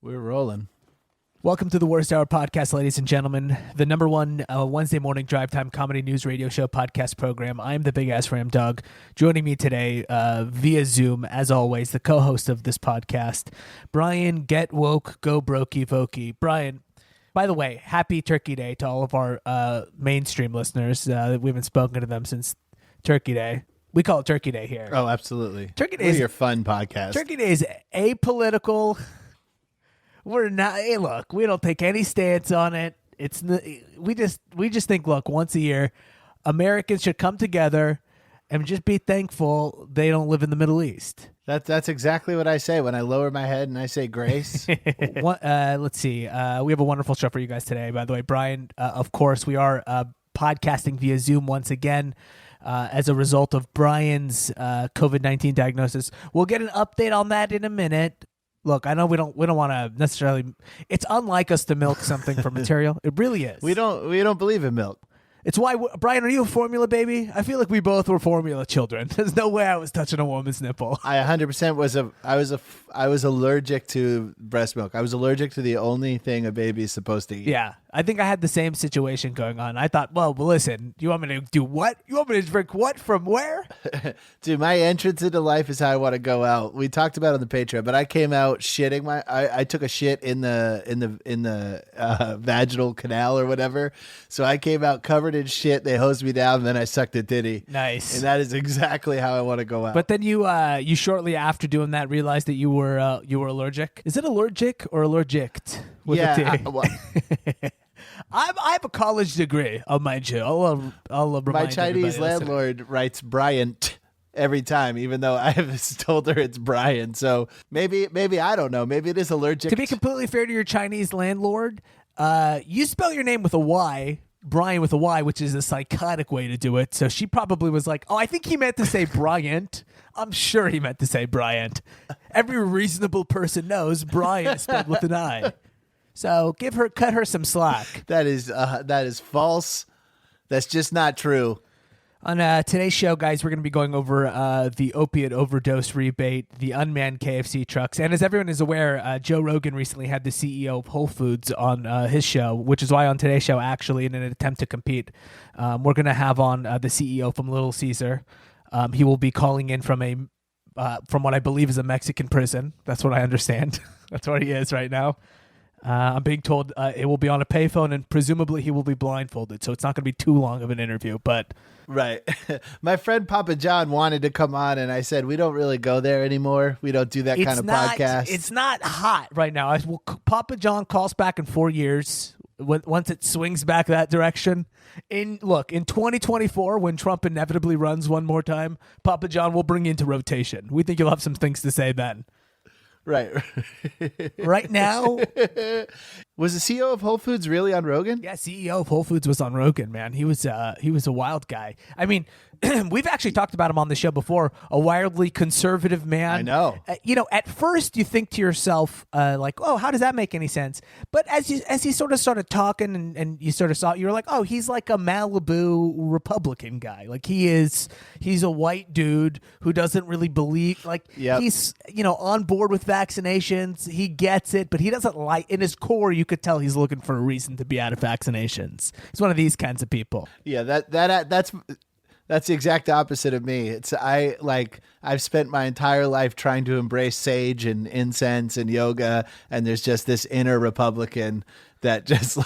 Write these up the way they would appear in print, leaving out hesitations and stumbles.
We're rolling. Welcome to the Worst Hour Podcast, ladies and gentlemen. The number one Wednesday morning drive time comedy news radio show podcast program. I'm the Big Ass Ram Dog. Joining me today via Zoom, as always, the co-host of this podcast, Bryan, Get Woke, Go Brokey Vokey. Bryan, by the way, happy Turkey Day to all of our mainstream listeners. We haven't spoken to them since Turkey Day. We call it Turkey Day here. Oh, absolutely. Turkey Day We're is your fun podcast. Turkey Day is apolitical. We're not. Hey, look, we don't take any stance on it. We just think. Look, once a year, Americans should come together and just be thankful they don't live in the Middle East. That's exactly what I say when I lower my head and I say grace. Let's see. We have a wonderful show for you guys today. By the way, Bryan, of course, we are podcasting via Zoom once again. As a result of Bryan's COVID-19 diagnosis. We'll get an update on that in a minute. Look, I know we don't want to necessarily. It's unlike us to milk something for material. It really is. We don't believe in milk. It's why, Bryan, are you a formula baby? I feel like we both were formula children. There's no way I was touching a woman's nipple. I 100% I was allergic to breast milk. I was allergic to the only thing a baby is supposed to eat. Yeah, I think I had the same situation going on. I thought, well, listen, you want me to do what? You want me to drink what from where? Dude, my entrance into life is how I want to go out. We talked about it on the Patreon, but I came out shitting I took a shit in the vaginal canal or whatever. So I came out covered in shit. They hosed me down, and then I sucked a titty. Nice. And that is exactly how I want to go out. But then you shortly after doing that realized that you were allergic. Is it allergic or allergic? Yeah. I have a college degree. I'll mind you. I'll remind my Chinese landlord writes Bryant every time, even though I have told her it's Bryan. So maybe I don't know. Maybe it is allergic. To be completely fair to your Chinese landlord, you spell your name with a Y. Bryan with a Y, which is a psychotic way to do it. So she probably was like, oh, I think he meant to say Bryant. I'm sure he meant to say Bryant. Every reasonable person knows Bryan is spelled with an I. So cut her some slack. That is false. That's just not true. On today's show, guys, we're going to be going over the opiate overdose rebate, the unmanned KFC trucks. And as everyone is aware, Joe Rogan recently had the CEO of Whole Foods on his show, which is why on today's show, actually, in an attempt to compete, we're going to have on the CEO from Little Caesar. He will be calling in from what I believe is a Mexican prison. That's what I understand. That's where he is right now. I'm being told it will be on a payphone, and presumably he will be blindfolded, so it's not going to be too long of an interview. But right, my friend Papa John wanted to come on, and I said we don't really go there anymore. We don't do that kind of podcast. It's not hot right now. Papa John calls back in 4 years once it swings back that direction. In 2024, when Trump inevitably runs one more time, Papa John will bring you into rotation. We think you'll have some things to say then. Right. Right now. Was the CEO of Whole Foods really on Rogan? Yeah, CEO of Whole Foods was on Rogan, man. He was a wild guy. I mean, we've actually talked about him on the show before. A wildly conservative man. I know. At first you think to yourself, like, oh, how does that make any sense? But as he sort of started talking and you sort of saw, you were like, oh, he's like a Malibu Republican guy. Like he's a white dude who doesn't really believe, like he's, on board with vaccinations. He gets it, but he doesn't like, in his core, you could tell he's looking for a reason to be out of vaccinations. He's one of these kinds of people. Yeah, that's the exact opposite of me. I've spent my entire life trying to embrace sage and incense and yoga, and there's just this inner Republican that just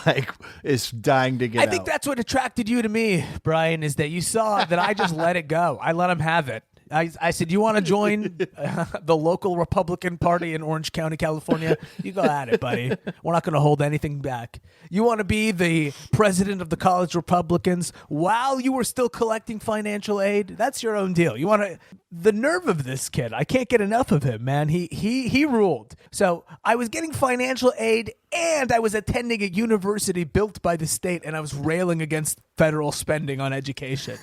is dying to get out. I think that's what attracted you to me, Bryan, is that you saw that I just let it go. I let him have it. I said, you want to join the local Republican Party in Orange County, California? You go at it, buddy. We're not going to hold anything back. You want to be the president of the college Republicans while you were still collecting financial aid? That's your own deal. You want to... The nerve of this kid, I can't get enough of him, man. He ruled. So I was getting financial aid and I was attending a university built by the state, and I was railing against federal spending on education.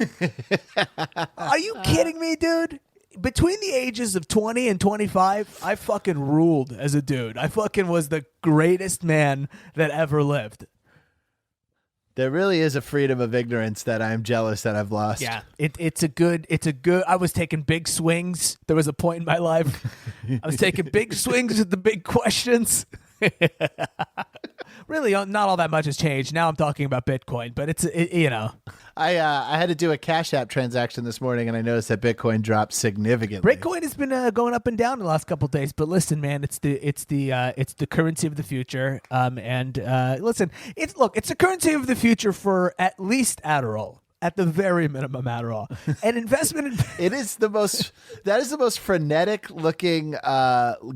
Are you kidding me, dude? Between the ages of 20 and 25, I fucking ruled as a dude. I fucking was the greatest man that ever lived. There really is a freedom of ignorance that I'm jealous that I've lost. Yeah, it's a good. I was taking big swings. There was a point in my life I was taking big swings at the big questions. Really, not all that much has changed. Now I'm talking about Bitcoin, but I had to do a Cash App transaction this morning, and I noticed that Bitcoin dropped significantly. Bitcoin has been going up and down the last couple of days. But listen, man, it's the currency of the future. Listen, it's the currency of the future for at least Adderall. At the very minimum, Adderall. An investment in that is the most frenetic looking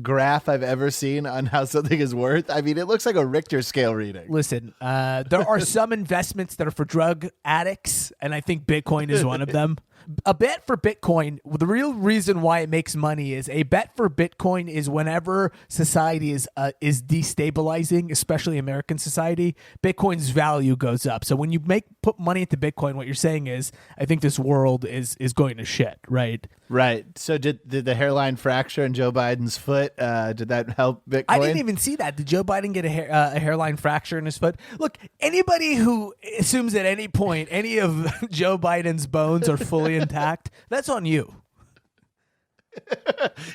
graph I've ever seen on how something is worth. I mean, it looks like a Richter scale reading. Listen, there are some investments that are for drug addicts, and I think Bitcoin is one of them. A bet for Bitcoin, the real reason why it makes money is a bet for Bitcoin is whenever society is destabilizing, especially American society, Bitcoin's value goes up. So when you put money into Bitcoin, what you're saying is, I think this world is going to shit, right? Right. So did the hairline fracture in Joe Biden's foot, did that help Bitcoin? I didn't even see that. Did Joe Biden get a hairline fracture in his foot? Look, anybody who assumes at any point any of Joe Biden's bones are fully intact, that's on you.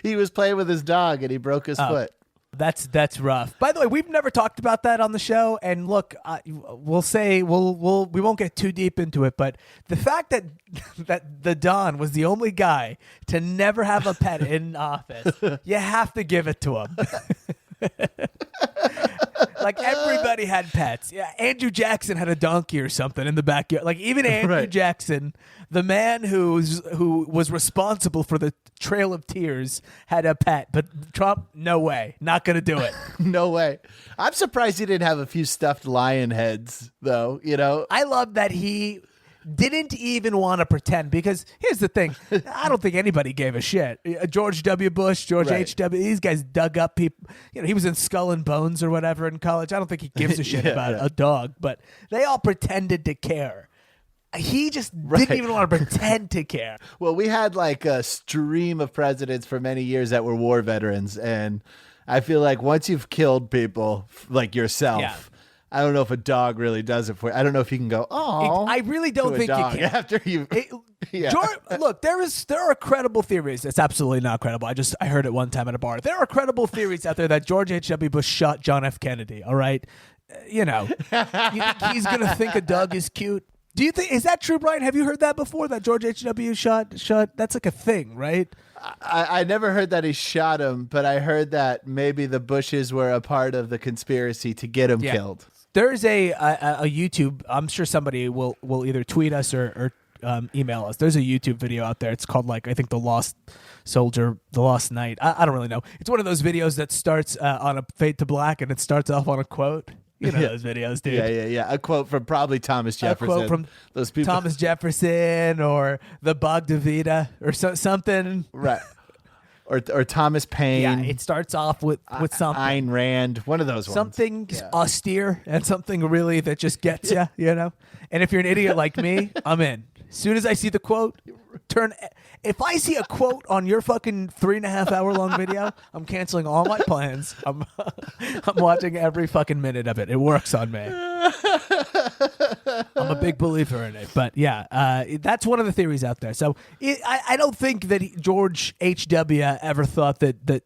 He was playing with his dog and he broke his foot. That's rough. By the way, we've never talked about that on the show, and look, we won't get too deep into it, but the fact that the Don was the only guy to never have a pet in office, you have to give it to him. Like everybody had pets. Yeah, Andrew Jackson had a donkey or something in the backyard. Like even Andrew Jackson, the man who was responsible for the Trail of Tears, had a pet. But Trump, no way, not gonna do it. No way. I'm surprised he didn't have a few stuffed lion heads, though. You know, I love that he didn't even want to pretend, because here's the thing. I don't think anybody gave a shit. George W. Bush, George H.W., these guys dug up people. You know, he was in Skull and Bones or whatever in college. I don't think he gives a shit about a dog, but they all pretended to care. He just didn't even want to pretend to care. Well, we had like a stream of presidents for many years that were war veterans, and I feel like once you've killed people like yourself, I don't know if a dog really does it for you. I don't know if you can go, oh. I really don't think you can. After you. Look, there are credible theories. It's absolutely not credible. I heard it one time at a bar. There are credible theories out there that George H.W. Bush shot John F. Kennedy. All right, you think he's gonna think a dog is cute? Do you think, is that true, Bryan? Have you heard that before? That George H.W. shot? That's like a thing, right? I never heard that he shot him, but I heard that maybe the Bushes were a part of the conspiracy to get him killed. There's a YouTube. I'm sure somebody will either tweet us or email us. There's a YouTube video out there. It's called, like, I think The Lost Soldier, The Lost Night. I don't really know. It's one of those videos that starts on a fade to black, and it starts off on a quote. You know those videos, dude. Yeah. A quote from probably Thomas Jefferson. A quote from those people. Thomas Jefferson or the Bhagavad Gita or something. Right. Or Thomas Paine. Yeah, it starts off with something. Ayn Rand, one of those ones. Something austere and something really that just gets you, you know? And if you're an idiot like me, I'm in. As soon as I see the quote, if I see a quote on your fucking 3.5 hour long video, I'm canceling all my plans. I'm watching every fucking minute of it. It works on me. I'm a big believer in it. But yeah, that's one of the theories out there. So I don't think that George H.W. ever thought that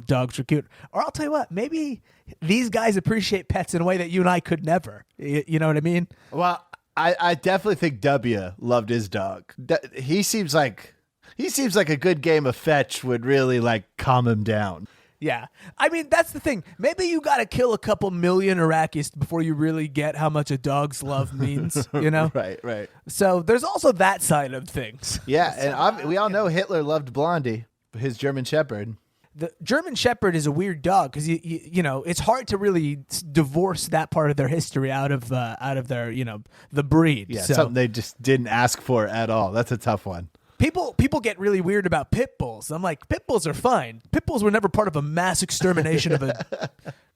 dogs were cute. Or I'll tell you what, maybe these guys appreciate pets in a way that you and I could never. You know what I mean? Well, I definitely think W loved his dog. He seems like a good game of fetch would really like calm him down. Yeah. I mean, that's the thing. Maybe you got to kill a couple million Iraqis before you really get how much a dog's love means, you know? Right. So there's also that side of things. Yeah, and we all know Hitler loved Blondie, his German Shepherd. The German Shepherd is a weird dog because you know it's hard to really divorce that part of their history out of their the breed. Yeah, something they just didn't ask for at all. That's a tough one. People get really weird about pit bulls. I'm like, pit bulls are fine. Pit bulls were never part of a mass extermination of a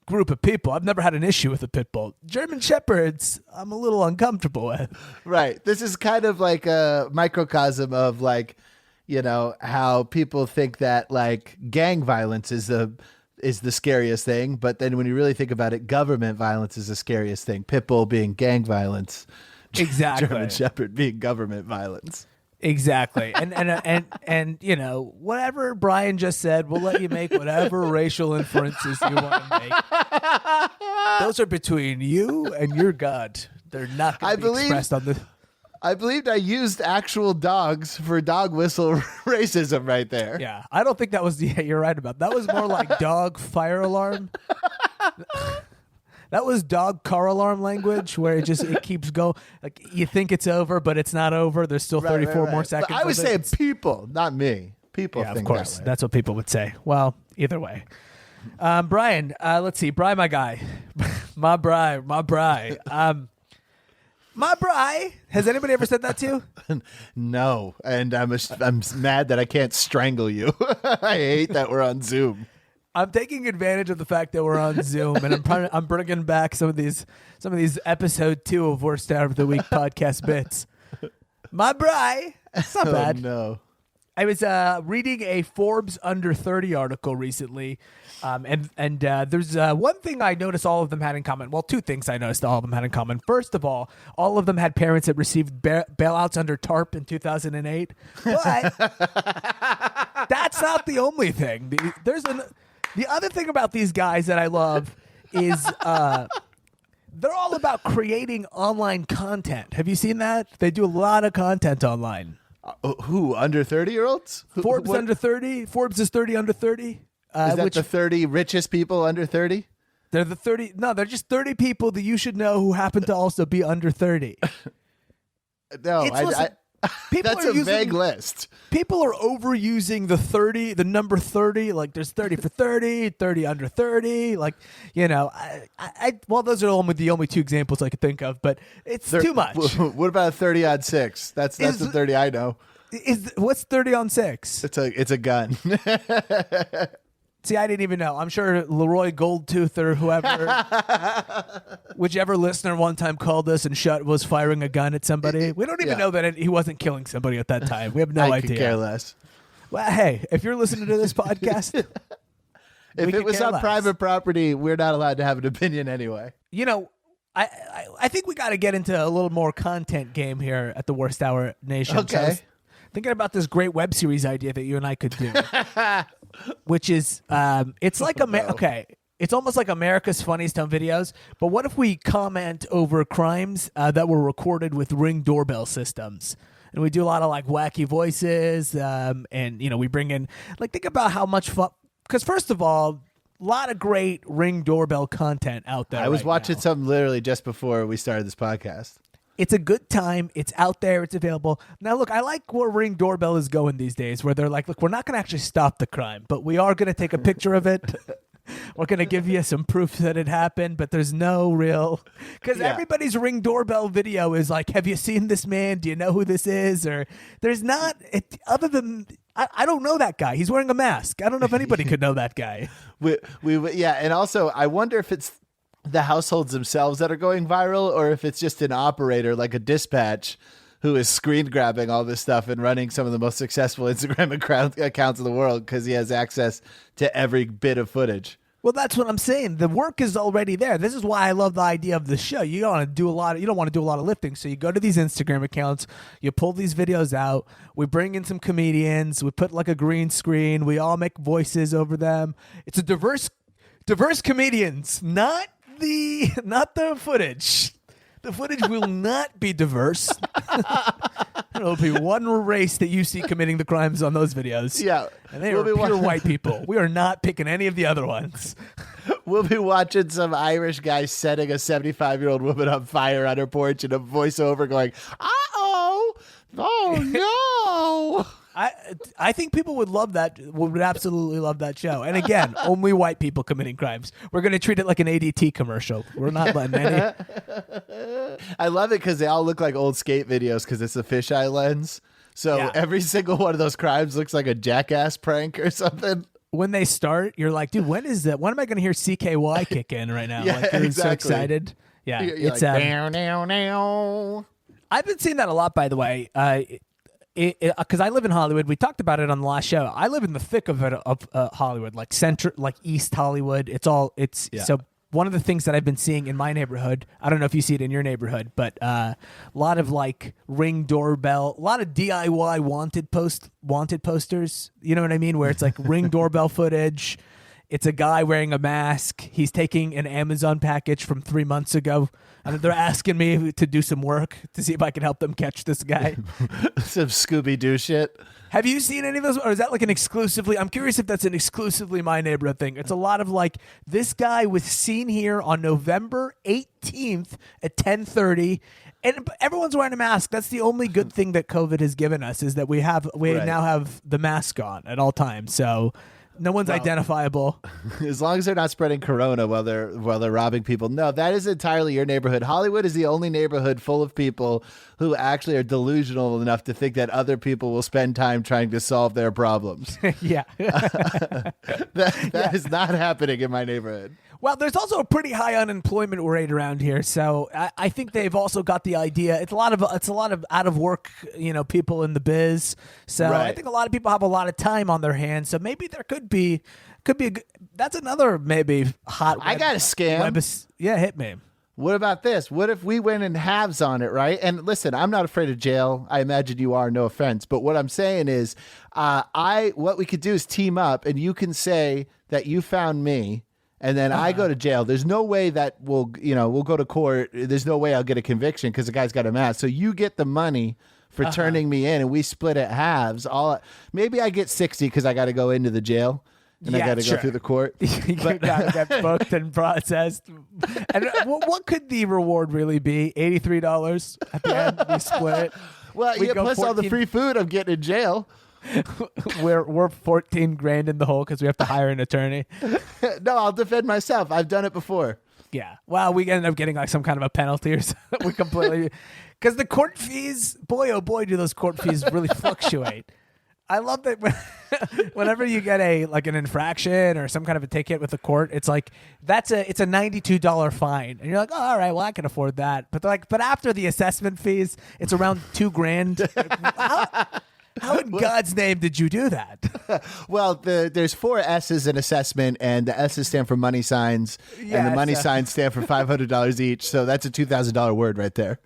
group of people. I've never had an issue with a pit bull. German Shepherds, I'm a little uncomfortable with. Right. This is kind of like a microcosm of like, how people think that like gang violence is is the scariest thing. But then when you really think about it, government violence is the scariest thing. Pitbull being gang violence. Exactly. German Shepherd being government violence. Exactly. And you know, whatever Bryan just said, we'll let you make whatever racial inferences you want to make. Those are between you and your God. They're not going to be expressed on the... I believed I used actual dogs for dog whistle racism right there. Yeah, I don't think that was... Yeah, you're right about that. That was more like dog fire alarm. That was dog car alarm language, where it keeps going. Like, you think it's over, but it's not over. There's still 34 more seconds. But I was saying people, not me. People yeah, think of course. that way. That's what people would say. Well, either way. Bryan, let's see. Bryan, my guy. my Bri. My Bri. Has anybody ever said that to you? No. And I'm mad that I can't strangle you. I hate that we're on Zoom. I'm taking advantage of the fact that we're on Zoom, and I'm bringing back some of these episode 2 of Worst Hour of the Week podcast bits. My Bri. It's not bad. No. I was reading a Forbes under 30 article recently, and there's one thing I noticed all of them had in common. Well, 2 things I noticed all of them had in common. First of all of them had parents that received bailouts under TARP in 2008. But that's not the only thing. The other thing about these guys that I love is they're all about creating online content. Have you seen that? They do a lot of content online. Who? Under 30-year-olds? Forbes under 30. Forbes is 30 under 30. Is that the 30 richest people under 30? They're the 30. No, they're just 30 people that you should know who happen to also be under 30. No, that's a vague list. People are overusing the number 30. Like, there's 30 for 30, 30 under 30. Like, you know, well, those are the only 2 examples I could think of, but it's too much. What about 30 on 6? That's the 30 I know. What's 30 on 6? It's a gun. See, I didn't even know. I'm sure Leroy Goldtooth or whoever, whichever listener one time called us and was firing a gun at somebody. We don't even know that he wasn't killing somebody at that time. We have no idea. I could care less. Well, hey, if you're listening to this podcast, if it was on private property, we're not allowed to have an opinion anyway. You know, I think we got to get into a little more content game here at the Worst Hour Nation. Okay. So I was thinking about this great web series idea that you and I could do. Which is, it's like it's almost like America's Funniest Home Videos. But what if we comment over crimes that were recorded with Ring doorbell systems, and we do a lot of like wacky voices, and you know, we bring in think about how much fun. Because first of all, a lot of great Ring doorbell content out there. I was watching something literally just before we started this podcast. It's a good time. It's out there. It's available. Now, look, I like where Ring doorbell is going these days, where they're like, look, we're not going to actually stop the crime, but we are going to take a picture of it. We're going to give you some proof that it happened, but there's no real... Because everybody's Ring doorbell video is like, have you seen this man? Do you know who this is? Or there's not... other than... I don't know that guy. He's wearing a mask. I don't know if anybody could know that guy. And also, I wonder if it's the households themselves that are going viral, or if it's just an operator like a dispatch who is screen grabbing all this stuff and running some of the most successful Instagram accounts in the world because he has access to every bit of footage. Well, that's what I'm saying. The work is already there. This is why I love the idea of the show. You don't want to do a lot of lifting. So you go to these Instagram accounts, you pull these videos out, we bring in some comedians, we put like a green screen, we all make voices over them. It's a diverse comedians, not the footage. The footage will not be diverse. It'll be one race that you see committing the crimes on those videos. Yeah. And they are pure white people. We are not picking any of the other ones. We'll be watching some Irish guy setting a 75-year-old woman on fire on her porch and a voiceover going, uh-oh, oh, no. I think people would love that, would absolutely love that show. And again, only white people committing crimes. We're going to treat it like an ADT commercial. We're not letting any. I love it because they all look like old skate videos because it's a fisheye lens. So every single one of those crimes looks like a Jackass prank or something. When they start, you're like, dude, when is that? When am I going to hear CKY kick in right now? Yeah, like, you're exactly. so excited. Yeah. You're it's like, now. I've been seeing that a lot, by the way. because I live in Hollywood. We talked about it on the last show. I live in the thick of it of Hollywood, like like East Hollywood. So one of the things that I've been seeing in my neighborhood, I don't know if you see it in your neighborhood, but a lot of like Ring doorbell, a lot of DIY wanted posters. You know what I mean? Where it's like Ring doorbell footage. It's a guy wearing a mask. He's taking an Amazon package from 3 months ago. And they're asking me to do some work to see if I can help them catch this guy. Some Scooby-Doo shit. Have you seen any of those? Or is that like an exclusively... I'm curious if that's an exclusively my neighborhood thing. It's a lot of like, this guy was seen here on November 18th at 10:30. And everyone's wearing a mask. That's the only good thing that COVID has given us, is that we now have the mask on at all times. So... no one's identifiable. As long as they're not spreading corona while they're robbing people. No, that is entirely your neighborhood. Hollywood is the only neighborhood full of people who actually are delusional enough to think that other people will spend time trying to solve their problems. Yeah. That is not happening in my neighborhood. Well, there's also a pretty high unemployment rate around here, so I think they've also got the idea. It's a lot of out of work, people in the biz. So right. I think a lot of people have a lot of time on their hands. So maybe there could be that's another maybe hot. I got a scam. Yeah, hit me. What about this? What if we went in halves on it, right? And listen, I'm not afraid of jail. I imagine you are, no offense. But what I'm saying is, what we could do is team up, and you can say that you found me. And then I go to jail. There's no way that we'll go to court. There's no way I'll get a conviction because the guy's got a mask. So you get the money for turning me in, and we split it halves. Maybe I get 60 because I got to go into the jail and I got to go through the court. You got to get booked and processed. And what could the reward really be? $83 at the end. We split it. Well, plus 14... all the free food I'm getting in jail. We're 14 grand in the hole because we have to hire an attorney. No, I'll defend myself. I've done it before. Yeah. Well, we ended up getting like some kind of a penalty or something. We completely because the court fees, boy oh boy, do those court fees really fluctuate. I love that whenever you get an infraction or some kind of a ticket with the court, it's like it's a $92 fine, and you're like, oh, all right, well I can afford that. But after the assessment fees, it's around $2,000. How in God's name did you do that? Well, there's 4 S's in assessment, and the S's stand for money signs, and the money signs stand for $500 each. So that's a $2,000 word right there.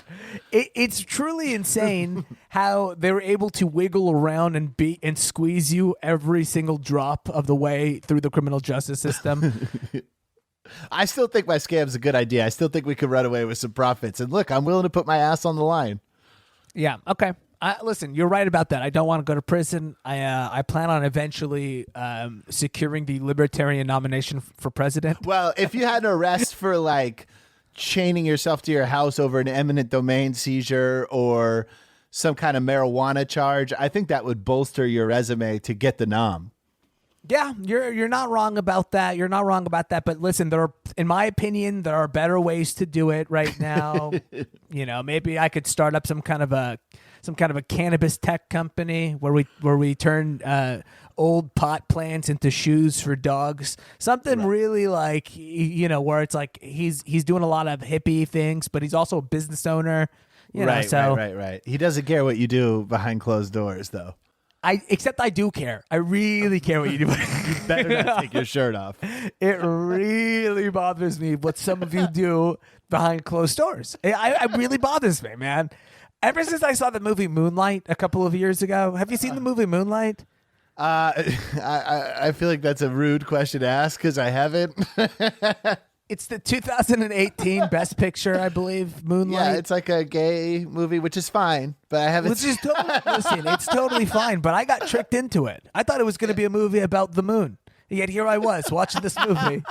It's truly insane how they were able to wiggle around and beat and squeeze you every single drop of the way through the criminal justice system. I still think my scam's a good idea. I still think we could run away with some profits. And look, I'm willing to put my ass on the line. Yeah. Okay. Listen, you're right about that. I don't want to go to prison. I plan on eventually securing the libertarian nomination for president. Well, if you had an arrest for like chaining yourself to your house over an eminent domain seizure or some kind of marijuana charge, I think that would bolster your resume to get the nom. Yeah, you're not wrong about that. You're not wrong about that. But listen, in my opinion, there are better ways to do it right now. Maybe I could start up some kind of a cannabis tech company where we turn old pot plants into shoes for dogs. Something really like where it's like he's doing a lot of hippie things, but he's also a business owner. Right. He doesn't care what you do behind closed doors, though. Except I do care. I really care what you do. You better not take your shirt off. It really bothers me what some of you do behind closed doors. It really bothers me, man. Ever since I saw the movie Moonlight a couple of years ago. Have you seen the movie Moonlight? I feel like that's a rude question to ask because I haven't. It's the 2018 Best Picture, I believe, Moonlight. Yeah, it's like a gay movie, which is fine, but I haven't. Listen, it's totally fine, but I got tricked into it. I thought it was going to be a movie about the moon, yet here I was watching this movie.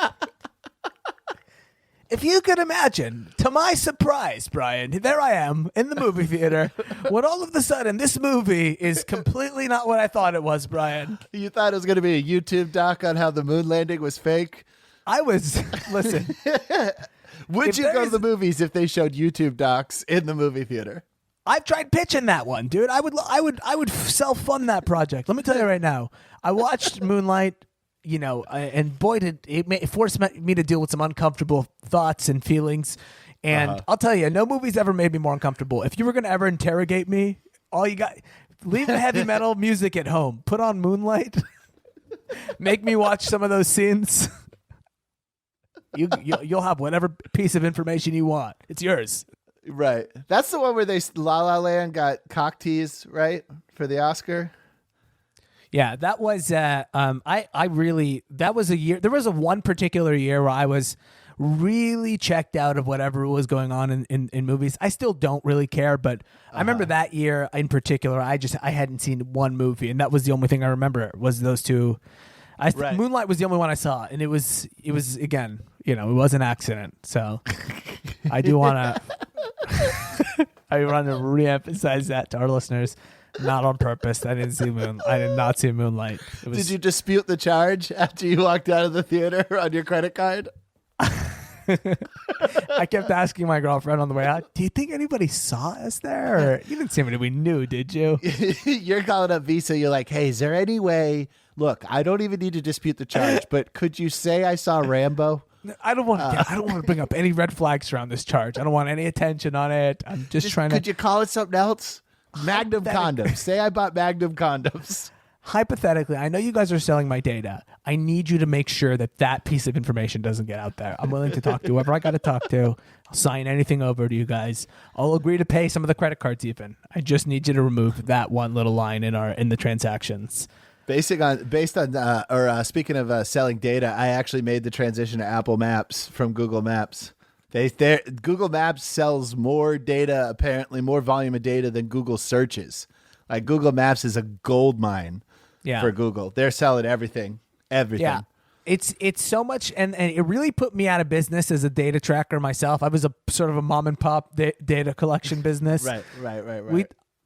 If you could imagine, to my surprise, Brian, there I am in the movie theater when all of a sudden this movie is completely not what I thought it was, Brian. You thought it was going to be a YouTube doc on how the moon landing was fake? Listen. Would you go to the movies if they showed YouTube docs in the movie theater? I've tried pitching that one, dude. I would self-fund that project. Let me tell you right now. I watched Moonlight, and boy, it forced me to deal with some uncomfortable thoughts and feelings. And I'll tell you, no movie's ever made me more uncomfortable. If you were going to ever interrogate me, all you got, Leave the heavy metal music at home. Put on Moonlight. Make me watch some of those scenes. You'll have whatever piece of information you want. It's yours. Right. That's the one where La La Land got cock teased, right, for the Oscar. Yeah, that was that was a year. There was one particular year where I was really checked out of whatever was going on in movies. I still don't really care, but I remember that year in particular, I hadn't seen one movie, and that was the only thing I remember was those two. Moonlight was the only one I saw, and it was again, it was an accident. So I do want to reemphasize that to our listeners. Not on purpose. I did not see Moonlight. Did you dispute the charge after you walked out of the theater on your credit card? I kept asking my girlfriend on the way out, do you think anybody saw us there? Or, you didn't see anybody we knew, did you? You're calling up Visa. You're like, hey, is there any way? Look, I don't even need to dispute the charge, but could you say I saw Rambo? I don't want to bring up any red flags around this charge. I don't want any attention on it. I'm just trying to. Could you call it something else? Magnum condoms. Say I bought Magnum condoms. Hypothetically, I know you guys are selling my data. I need you to make sure that piece of information doesn't get out there. I'm willing to talk to whoever I got to talk to. I'll sign anything over to you guys. I'll agree to pay some of the credit cards even. I just need you to remove that one little line in the transactions. Speaking of selling data, I actually made the transition to Apple Maps from Google Maps. Google Maps sells more data, apparently more volume of data than Google searches. Like Google Maps is a gold mine for Google. They're selling everything. Yeah. It's so much, and it really put me out of business as a data tracker myself. I was a sort of a mom and pop data collection business. Right.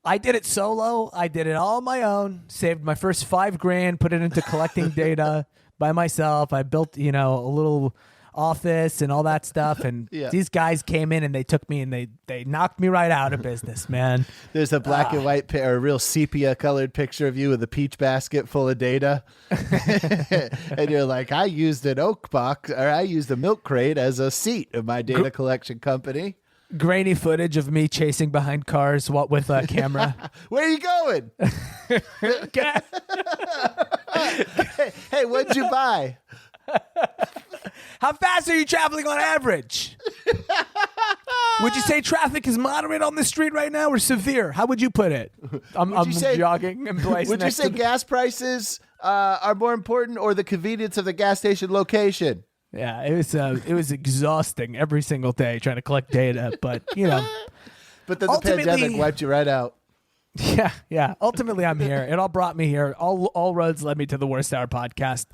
I did it solo. I did it all on my own. Saved my first $5,000, put it into collecting data by myself. I built, a little office and all that stuff, and these guys came in and they took me and they knocked me right out of business, man. There's a black and white or a real sepia colored picture of you with a peach basket full of data. And you're like, I used an oak box, or I used a milk crate as a seat of my data collection company. Grainy footage of me chasing behind cars with a camera. Where are you going? Hey, what'd you buy? How fast are you traveling on average? Would you say traffic is moderate on the street right now or severe? How would you put it? I'm jogging in place. Would you say gas prices are more important or the convenience of the gas station location? Yeah, it was exhausting every single day trying to collect data, but But then the pandemic wiped you right out. Yeah. Ultimately, I'm here. It all brought me here. All roads led me to the Worst Hour podcast,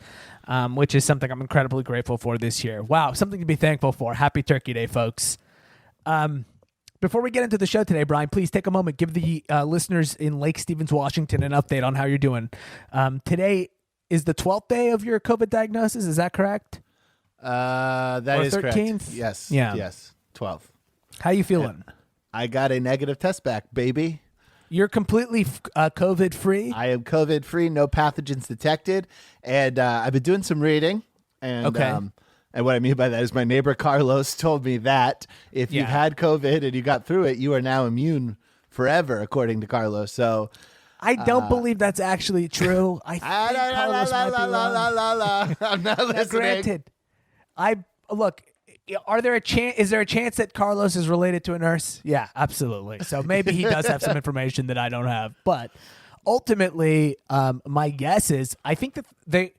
which is something I'm incredibly grateful for this year. Wow, something to be thankful for. Happy Turkey Day, folks. Before we get into the show today, Bryan, please take a moment. Give the listeners in Lake Stevens, Washington, an update on how you're doing. Today is the 12th day of your COVID diagnosis. Is that correct? That is 13th? Correct. Yes. Yeah. Yes. 12th. How you feeling? I got a negative test back, baby. You're completely COVID free? I am COVID free, no pathogens detected. And I've been doing some reading. And, and what I mean by that is my neighbor Carlos told me that if you've had COVID and you got through it, you are now immune forever, according to Carlos. So I don't believe that's actually true. I think Carlos might be wrong. I'm not listening. Granted, look. Is there a chance that Carlos is related to a nurse? Yeah, absolutely. So maybe he does have some information that I don't have. But ultimately, my guess is I think that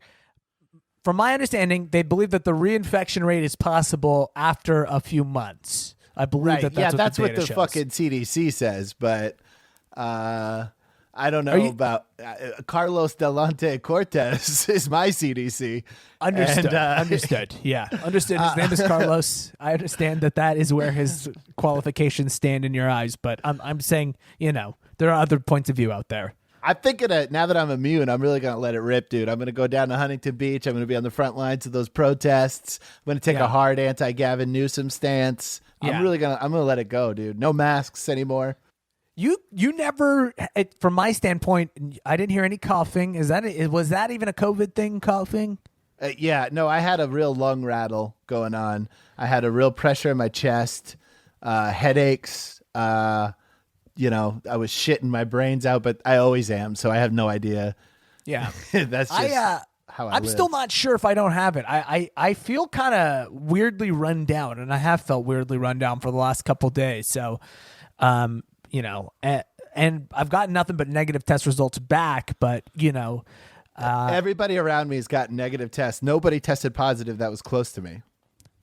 from my understanding, they believe that the reinfection rate is possible after a few months. I believe that's what the shows. Fucking CDC says. But I don't know about Carlos Delante Cortez is my CDC. Understood. Understood. Yeah. Understood. His name is Carlos. I understand that is where his qualifications stand in your eyes. But I'm saying, there are other points of view out there. I'm thinking now that I'm immune, I'm really going to let it rip, dude. I'm going to go down to Huntington Beach. I'm going to be on the front lines of those protests. I'm going to take a hard anti-Gavin Newsom stance. I'm going to let it go, dude. No masks anymore. You never, from my standpoint, I didn't hear any coughing. Was that even a COVID thing, coughing? No, I had a real lung rattle going on. I had a real pressure in my chest, headaches, I was shitting my brains out, but I always am. So I have no idea. Yeah. That's just how I'm live. still not sure if I don't have it. I feel kind of weirdly run down, and I have felt weirdly run down for the last couple days. So, and I've gotten nothing but negative test results back, but everybody around me has got negative tests. Nobody tested positive that was close to me.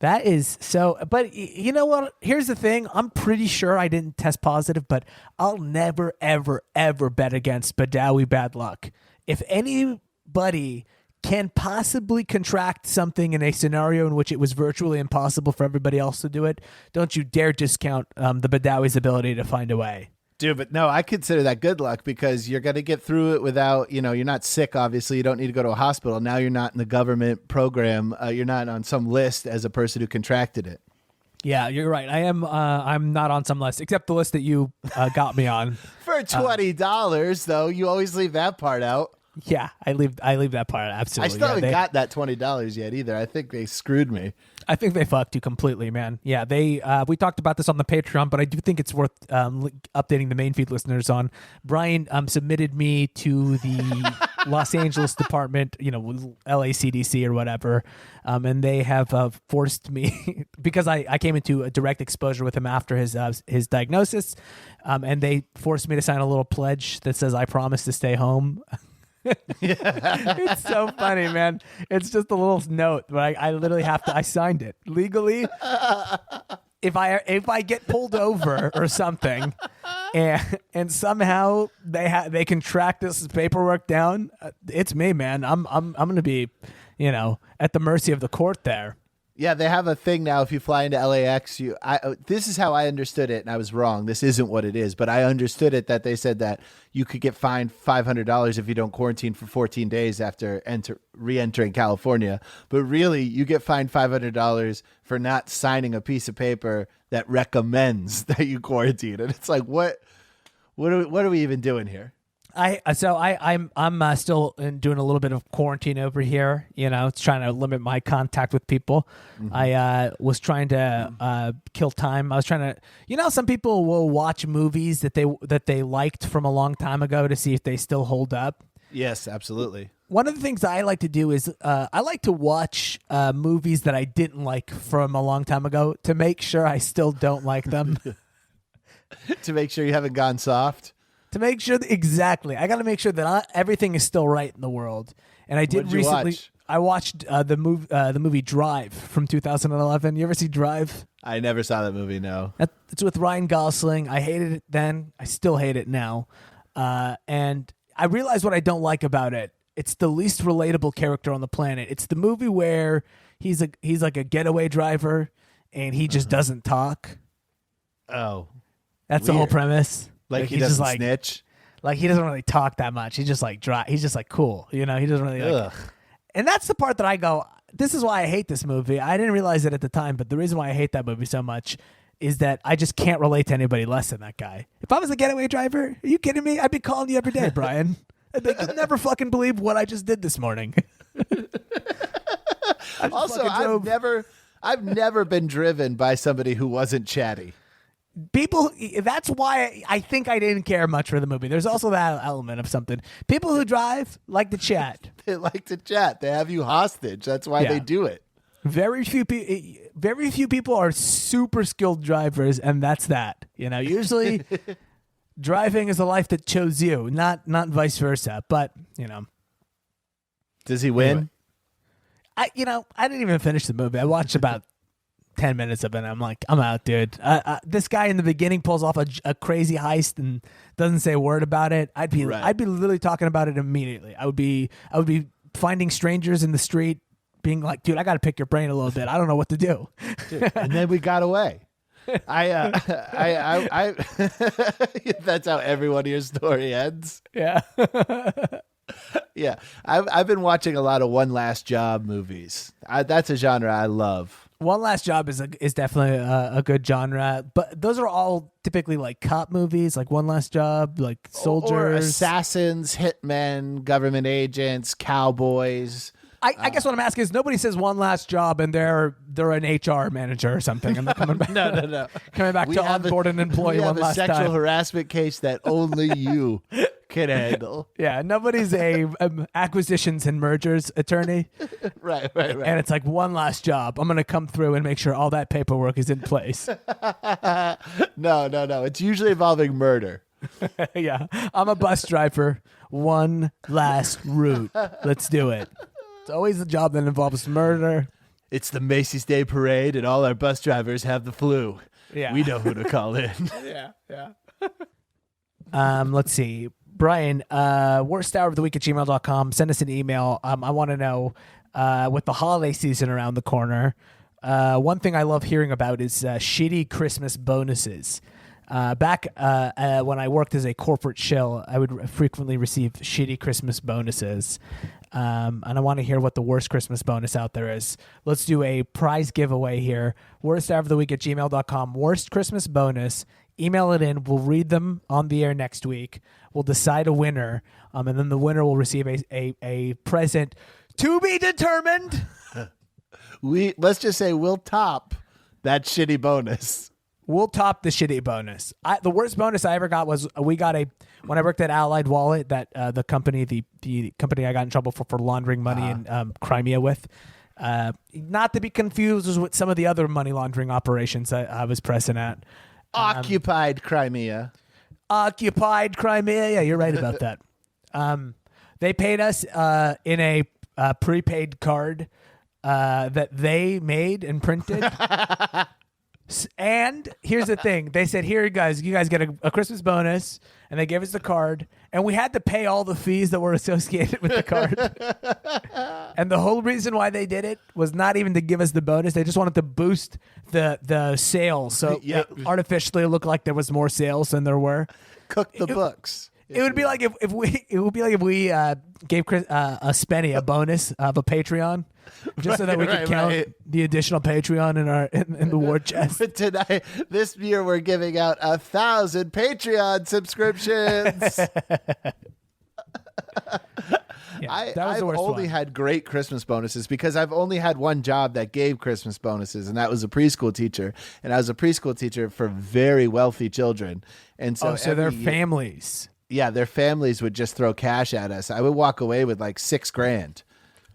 That is so, but you know what? Here's the thing. I'm pretty sure I didn't test positive, but I'll never, ever, ever bet against Badawi bad luck. If anybody can possibly contract something in a scenario in which it was virtually impossible for everybody else to do it, don't you dare discount the Badawi's ability to find a way. Dude, but no, I consider that good luck because you're going to get through it without, you're not sick, obviously. You don't need to go to a hospital. Now you're not in the government program. You're not on some list as a person who contracted it. Yeah, you're right. I'm not on some list, except the list that you got me on. For $20, though, you always leave that part out. Yeah, I leave that part out, absolutely. I still haven't got that $20 yet either. I think they screwed me. I think they fucked you completely, man. Yeah, we talked about this on the Patreon, but I do think it's worth updating the main feed listeners on. Bryan submitted me to the Los Angeles department, LACDC or whatever, and they have forced me because I came into a direct exposure with him after his diagnosis, and they forced me to sign a little pledge that says I promise to stay home. It's so funny, man. It's just a little note, but I literally have to. I signed it legally. If I get pulled over or something, and somehow they can track this paperwork down, it's me, man. I'm gonna be, at the mercy of the court there. Yeah, they have a thing now. If you fly into LAX, this is how I understood it, and I was wrong. This isn't what it is, but I understood it that they said that you could get fined $500 if you don't quarantine for 14 days after re-entering California. But really, you get fined $500 for not signing a piece of paper that recommends that you quarantine. And it's like, what are we even doing here? I'm still doing a little bit of quarantine over here. It's trying to limit my contact with people. Mm-hmm. I was trying to kill time. I was trying to, some people will watch movies that they liked from a long time ago to see if they still hold up. Yes, absolutely. One of the things I like to do is I like to watch movies that I didn't like from a long time ago to make sure I still don't like them. To make sure you haven't gone soft. To make sure exactly. I got to make sure that everything is still right in the world. And I did recently. Watch? I watched the movie Drive from 2011. You ever see Drive? I never saw that movie. No. It's with Ryan Gosling. I hated it then. I still hate it now. And I realized what I don't like about it. It's the least relatable character on the planet. It's the movie where he's like a getaway driver and he just doesn't talk. Oh, that's weird. The whole premise. Like he doesn't snitch. Like he doesn't really talk that much. He's just like dry. He's just like cool. He doesn't really like. And that's the part that I go, this is why I hate this movie. I didn't realize it at the time, but the reason why I hate that movie so much is that I just can't relate to anybody less than that guy. If I was a getaway driver, are you kidding me? I'd be calling you every day, Bryan. I'd be like, you'll never fucking believe what I just did this morning. Also, I've never been driven by somebody who wasn't chatty. That's why I think I didn't care much for the movie. There's also that element of something. People who drive like to chat. They like to chat. They have you hostage. That's why they do it. Very few people are super skilled drivers, and that's that. Usually driving is a life that chose you, not vice versa. But does he win? Anyway, I didn't even finish the movie. I watched about 10 minutes of it, and I'm like, I'm out, dude. This guy in the beginning pulls off a crazy heist and doesn't say a word about it. I'd be literally talking about it immediately. I would be finding strangers in the street, being like, dude, I got to pick your brain a little bit. I don't know what to do. Dude, and then we got away. I that's how every one of your story ends. Yeah. Yeah. I've been watching a lot of One Last Job movies. That's a genre I love. One Last Job is definitely a good genre, but those are all typically like cop movies, like One Last Job, like soldiers, or assassins, hitmen, government agents, cowboys. I guess what I'm asking is nobody says one last job and they're an HR manager or something and they're coming back. No. Coming back to onboard an employee one last time. We have a sexual harassment case that only you can handle. Yeah, nobody's a acquisitions and mergers attorney. Right. And it's like one last job. I'm going to come through and make sure all that paperwork is in place. No. It's usually involving murder. Yeah, I'm a bus driver. One last route. Let's do it. It's always a job that involves murder. It's the Macy's Day Parade, and all our bus drivers have the flu. Yeah. We know who to call in. Yeah. Let's see. Bryan, worsthouroftheweek@gmail.com. Send us an email. I want to know, with the holiday season around the corner, one thing I love hearing about is shitty Christmas bonuses. Back when I worked as a corporate shill, I would frequently receive shitty Christmas bonuses. And I want to hear what the worst Christmas bonus out there is. Let's do a prize giveaway here. worsthouroftheweek@gmail.com. Worst Christmas bonus. Email it in. We'll read them on the air next week. We'll decide a winner. And then the winner will receive a present to be determined. Let's just say we'll top that shitty bonus. We'll top the shitty bonus. The worst bonus I ever got was when I worked at Allied Wallet, that the company I got in trouble for laundering money in Crimea with. Not to be confused with some of the other money laundering operations I was present at. Occupied Crimea. Occupied Crimea. Yeah, you're right about that. They paid us in a prepaid card that they made and printed. And here's the thing. They said, here, you guys get a Christmas bonus. And they gave us the card. And we had to pay all the fees that were associated with the card. And the whole reason why they did it was not even to give us the bonus. They just wanted to boost the sales. So it artificially looked like there was more sales than there were. Cook the books. It would be like if we gave Chris, a Spenny a bonus of a Patreon, just so that we could count the additional Patreon in the war chest. Tonight, this year, we're giving out 1,000 Patreon subscriptions. I've only had great Christmas bonuses because I've only had one job that gave Christmas bonuses, and that was a preschool teacher. And I was a preschool teacher for very wealthy children, and so their families. Yeah, their families would just throw cash at us. I would walk away with like $6,000.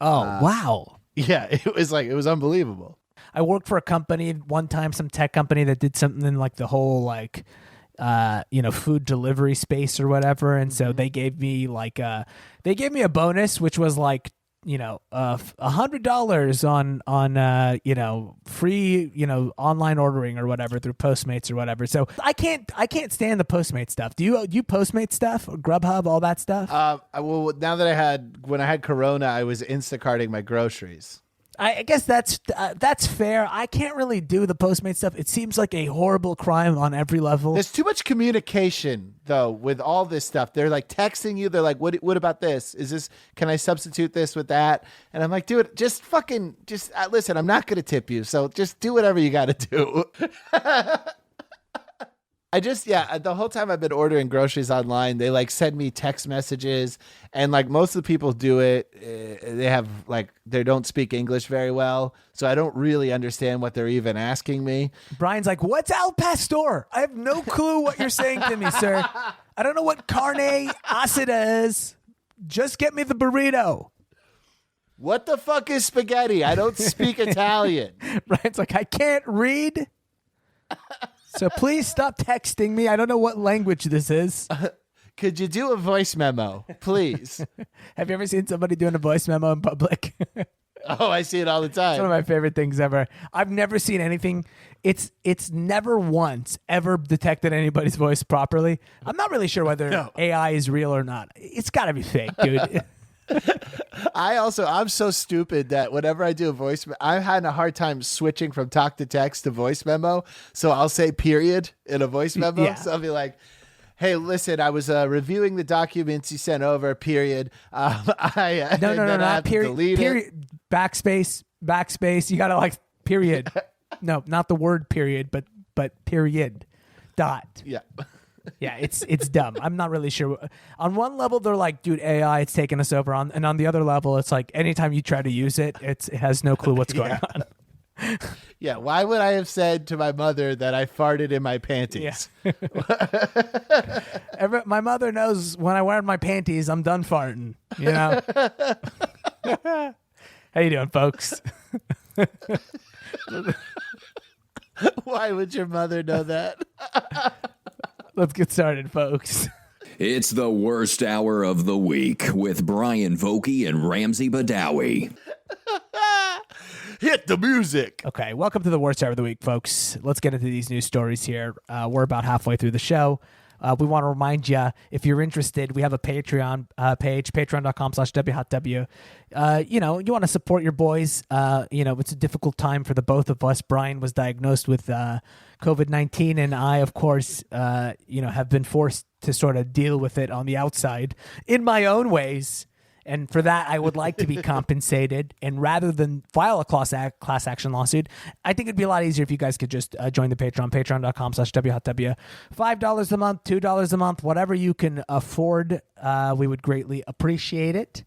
Oh, wow. Yeah, it was unbelievable. I worked for a company one time, some tech company that did something like the whole food delivery space or whatever. And so they gave me a bonus, which was like, $100 on free, online ordering or whatever through Postmates or whatever. So I can't stand the Postmate stuff. Do you Postmate stuff, Grubhub, all that stuff? Well, now that when I had Corona, I was Instacarting my groceries. I guess that's fair. I can't really do the Postmate stuff. It seems like a horrible crime on every level. There's too much communication, though, with all this stuff. They're like texting you. They're like, what about this? Can I substitute this with that? And I'm like, dude, listen, I'm not going to tip you. So just do whatever you got to do. The whole time I've been ordering groceries online, they like send me text messages, and like most of the people do it, they don't speak English very well, so I don't really understand what they're even asking me. Brian's like, what's al pastor? I have no clue what you're saying to me, sir. I don't know what carne asada is. Just get me the burrito. What the fuck is spaghetti? I don't speak Italian. Brian's like, I can't read. So please stop texting me. I don't know what language this is. Could you do a voice memo, please? Have you ever seen somebody doing a voice memo in public? Oh, I see it all the time. It's one of my favorite things ever. I've never seen anything. It's never once ever detected anybody's voice properly. I'm not really sure whether AI is real or not. It's got to be fake, dude. I'm so stupid that whenever I do a voice, I'm having a hard time switching from talk to text to voice memo. So I'll say period in a voice memo. Yeah. So I'll be like, hey, listen, I was reviewing the documents you sent over, period. No, period. Backspace. You got to like period. No, not the word period, but period. Dot. Yeah. Yeah, it's dumb. I'm not really sure. On one level, they're like, dude, AI, it's taking us over. And on the other level, it's like anytime you try to use it, it has no clue what's going on. Yeah, why would I have said to my mother that I farted in my panties? Yeah. My mother knows when I wear my panties, I'm done farting. You know? How you doing, folks? Why would your mother know that? Let's get started, folks. It's the worst hour of the week with Bryan Vokey and Ramsey Badawi. Hit the music. Okay, welcome to the worst hour of the week, folks. Let's get into these news stories here. We're about halfway through the show. We want to remind you, if you're interested, we have a Patreon page, patreon.com/WHotW. You want to support your boys. It's a difficult time for the both of us. Bryan was diagnosed with COVID-19, and I, of course, have been forced to sort of deal with it on the outside in my own ways. And for that, I would like to be compensated. And rather than file a class action lawsuit, I think it'd be a lot easier if you guys could just join the Patreon, patreon.com/WHotW. $5 a month, $2 a month, whatever you can afford. We would greatly appreciate it.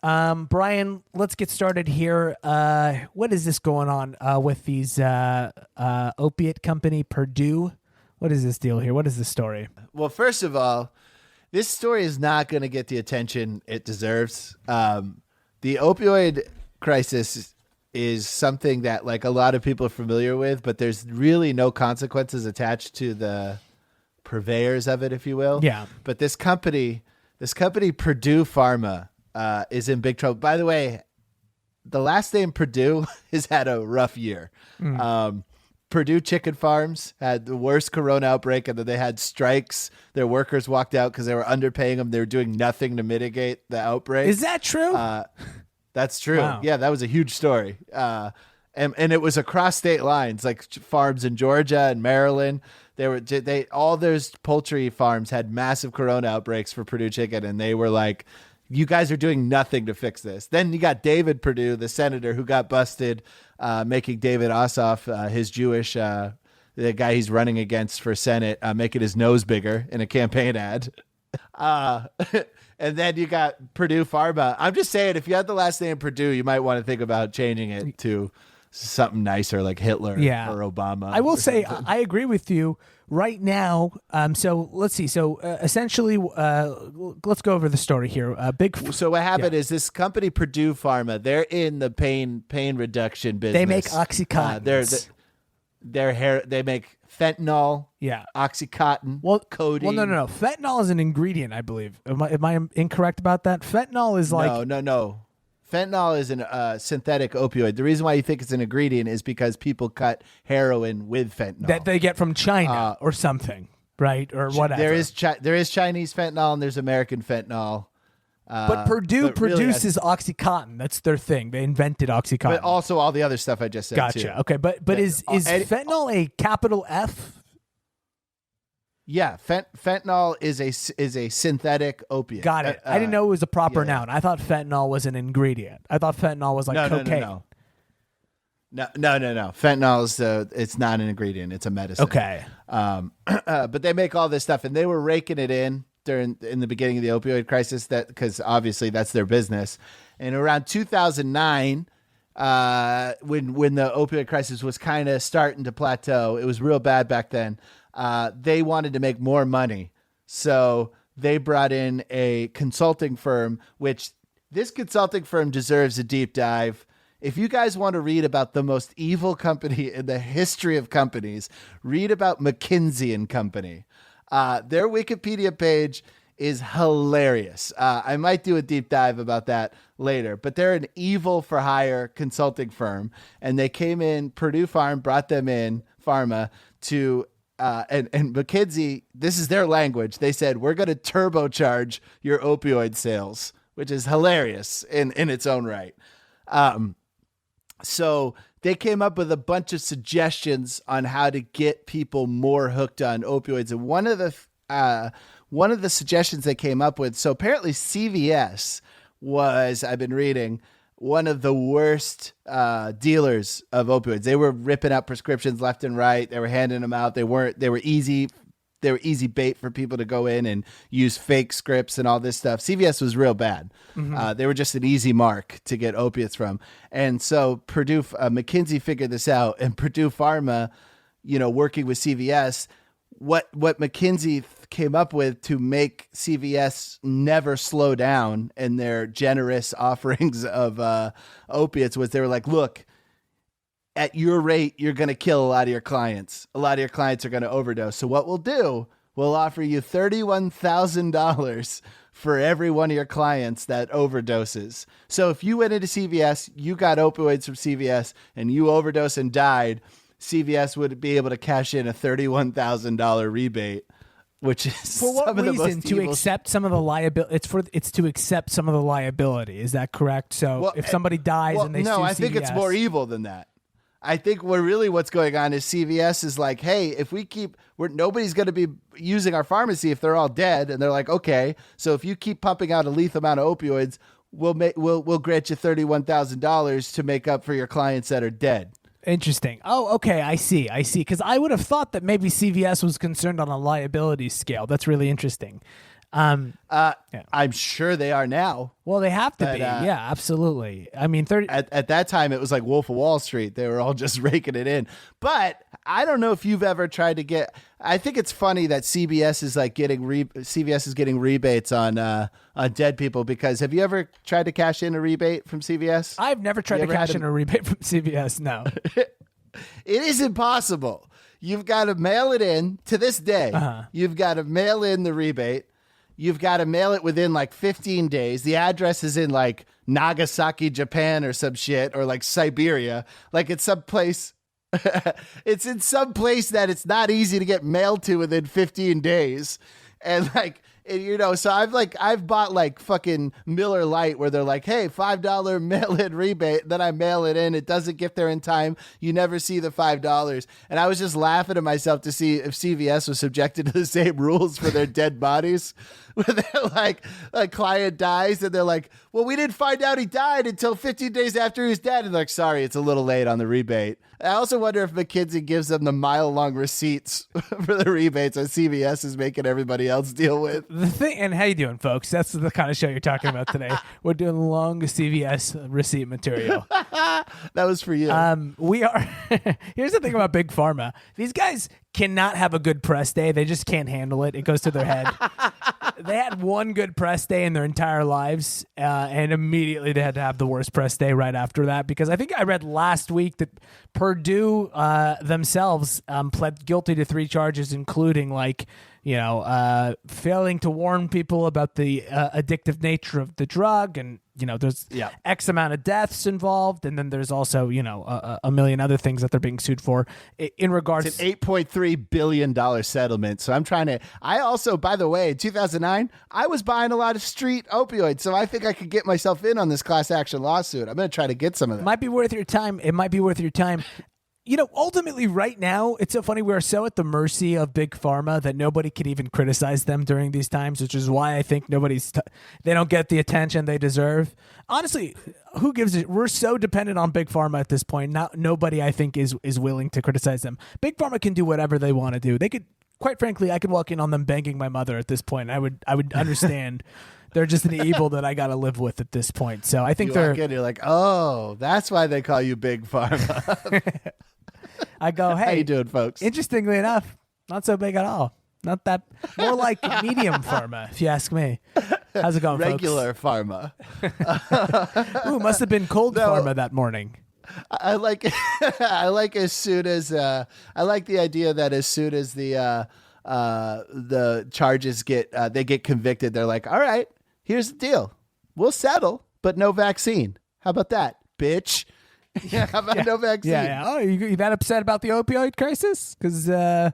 Bryan, let's get started here. What is this going on with these opiate company, Purdue? What is this deal here? What is this story? Well, first of all, this story is not going to get the attention it deserves. The opioid crisis is something that like a lot of people are familiar with, but there's really no consequences attached to the purveyors of it, if you will. Yeah. But this company, Purdue Pharma, is in big trouble. By the way, the last name Purdue has had a rough year. Purdue Chicken Farms had the worst corona outbreak, and then they had strikes. Their workers walked out because they were underpaying them. They were doing nothing to mitigate the outbreak. Is that true? That's true. Wow. Yeah, that was a huge story. And it was across state lines, like farms in Georgia and Maryland. All those poultry farms had massive corona outbreaks for Purdue Chicken, and they were like, you guys are doing nothing to fix this. Then you got David Perdue, the senator, who got busted making David Ossoff, his Jewish, the guy he's running against for Senate, making his nose bigger in a campaign ad. And then you got Purdue Pharma. I'm just saying, if you had the last name Purdue, you might want to think about changing it to something nicer like Hitler or Obama. I will say, I agree with you. Right now, so let's see. So essentially, let's go over the story here. So what happened is this company, Purdue Pharma, they're in the pain reduction business. They make Oxycontin. They make fentanyl. Yeah, Oxycontin. Codeine. Well, no. Fentanyl is an ingredient, I believe. Am I incorrect about that? Fentanyl is like no. Fentanyl is a synthetic opioid. The reason why you think it's an ingredient is because people cut heroin with fentanyl that they get from China or something, right? Or whatever. There is Chinese fentanyl and there's American fentanyl. But Purdue produces Oxycontin. That's their thing. They invented Oxycontin. But also all the other stuff I just said. Gotcha. Too. Okay, but is fentanyl a capital F? Yeah, fentanyl is a synthetic opiate. Got it. I didn't know it was a proper noun. I thought fentanyl was an ingredient. I thought fentanyl was like cocaine. No. Fentanyl is it's not an ingredient. It's a medicine. Okay. But they make all this stuff, and they were raking it in in the beginning of the opioid crisis, because obviously that's their business. And around 2009, when the opioid crisis was kind of starting to plateau, it was real bad back then. They wanted to make more money. So they brought in a consulting firm, which this consulting firm deserves a deep dive. If you guys want to read about the most evil company in the history of companies, read about McKinsey & Company. Their Wikipedia page is hilarious. I might do a deep dive about that later, but they're an evil for hire consulting firm. And they came in, Purdue Pharma brought them in, Pharma, to and McKinsey, this is their language. They said, we're going to turbocharge your opioid sales, which is hilarious in its own right. So they came up with a bunch of suggestions on how to get people more hooked on opioids. And one of the suggestions they came up with, so apparently CVS was, I've been reading, one of the worst dealers of opioids. They were ripping out prescriptions left and right. They were handing them out. They were easy they were easy bait for people to go in and use fake scripts and all this stuff. CVS was real bad. They were just an easy mark to get opiates from. And so McKinsey figured this out, and Purdue Pharma, working with CVS, what McKinsey came up with to make CVS never slow down in their generous offerings of opiates was they were like, look, at your rate, you're going to kill a lot of your clients. A lot of your clients are going to overdose. So what we'll do, we'll offer you $31,000 for every one of your clients that overdoses. So if you went into CVS, you got opioids from CVS, and you overdosed and died, CVS would be able to cash in a $31,000 rebate, which is for what some of the reason? most To evil. accept some of the liability. It's to accept some of the liability. Is that correct? So if somebody dies and they sue I think CVS, it's more evil than that. I think what's going on is CVS is like, hey, if we nobody's going to be using our pharmacy if they're all dead, and they're like, okay, so if you keep pumping out a lethal amount of opioids, we'll grant you $31,000 to make up for your clients that are dead. Interesting. Oh, okay. I see. Because I would have thought that maybe CVS was concerned on a liability scale. That's really interesting. I'm sure they are now. Well, they have to be. Yeah, absolutely. I mean, at that time, it was like Wolf of Wall Street. They were all just raking it in. But I don't know if you've ever tried to get. I think it's funny that CVS is getting rebates on dead people, because have you ever tried to cash in a rebate from CVS? I've never tried to cash in a rebate from CVS. No, it is impossible. You've got to mail it in to this day. You've got to mail in the rebate. You've got to mail it within like 15 days. The address is in like Nagasaki, Japan or some shit, or like Siberia. Like it's some place. It's in some place that it's not easy to get mailed to within 15 days. And like, so I've bought like fucking Miller Lite where they're like, hey, $5 mail-in rebate. Then I mail it in. It doesn't get there in time. You never see the $5. And I was just laughing at myself to see if CVS was subjected to the same rules for their dead bodies. Where they're like, a client dies and they're like, well, we didn't find out he died until 15 days after he was dead. And they're like, sorry, it's a little late on the rebate. I also wonder if McKinsey gives them the mile-long receipts for the rebates that CVS is making everybody else deal with. the thing. And how you doing, folks? That's the kind of show you're talking about today. We're doing long CVS receipt material. That was for you. We are. Here's the thing about Big Pharma. These guys cannot have a good press day. They just can't handle it. It goes to their head. They had one good press day in their entire lives, and immediately they had to have the worst press day right after that, because I think I read last week that Purdue themselves pled guilty to 3 charges, including failing to warn people about the addictive nature of the drug, and there's X amount of deaths involved, and then there's also a million other things that they're being sued for in regards. It's an $8.3 billion settlement. So I also, by the way, in 2009, I was buying a lot of street opioids, so I think I could get myself in on this class action lawsuit. I'm going to try to get some of that. Might be worth your time. It might be worth your time. Ultimately right now, it's so funny. We're so at the mercy of Big Pharma that nobody could even criticize them during these times, which is why I think they don't get the attention they deserve. Honestly, who gives it? We're so dependent on Big Pharma at this point. Nobody, I think, is willing to criticize them. Big Pharma can do whatever they want to do. They could, quite frankly, I could walk in on them banging my mother at this point. I would understand. They're just an evil that I got to live with at this point. So I think you're like, oh, that's why they call you Big Pharma. I go, hey, how you doing, folks? Interestingly enough, not so big at all. Not that, more like medium pharma, if you ask me. How's it going, Regular pharma. Ooh, must have been cold pharma that morning. I like the idea that as soon as the charges get convicted, they're like, all right, here's the deal. We'll settle, but no vaccine. How about that, bitch? Yeah, how about no vaccine? Yeah. Oh, you that upset about the opioid crisis? Because we're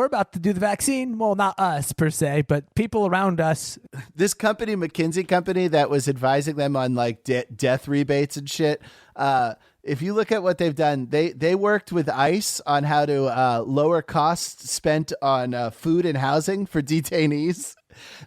about to do the vaccine. Well, not us per se, but people around us. This company, McKinsey company, that was advising them on like death rebates and shit. If you look at what they've done, they worked with ICE on how to lower costs spent on food and housing for detainees.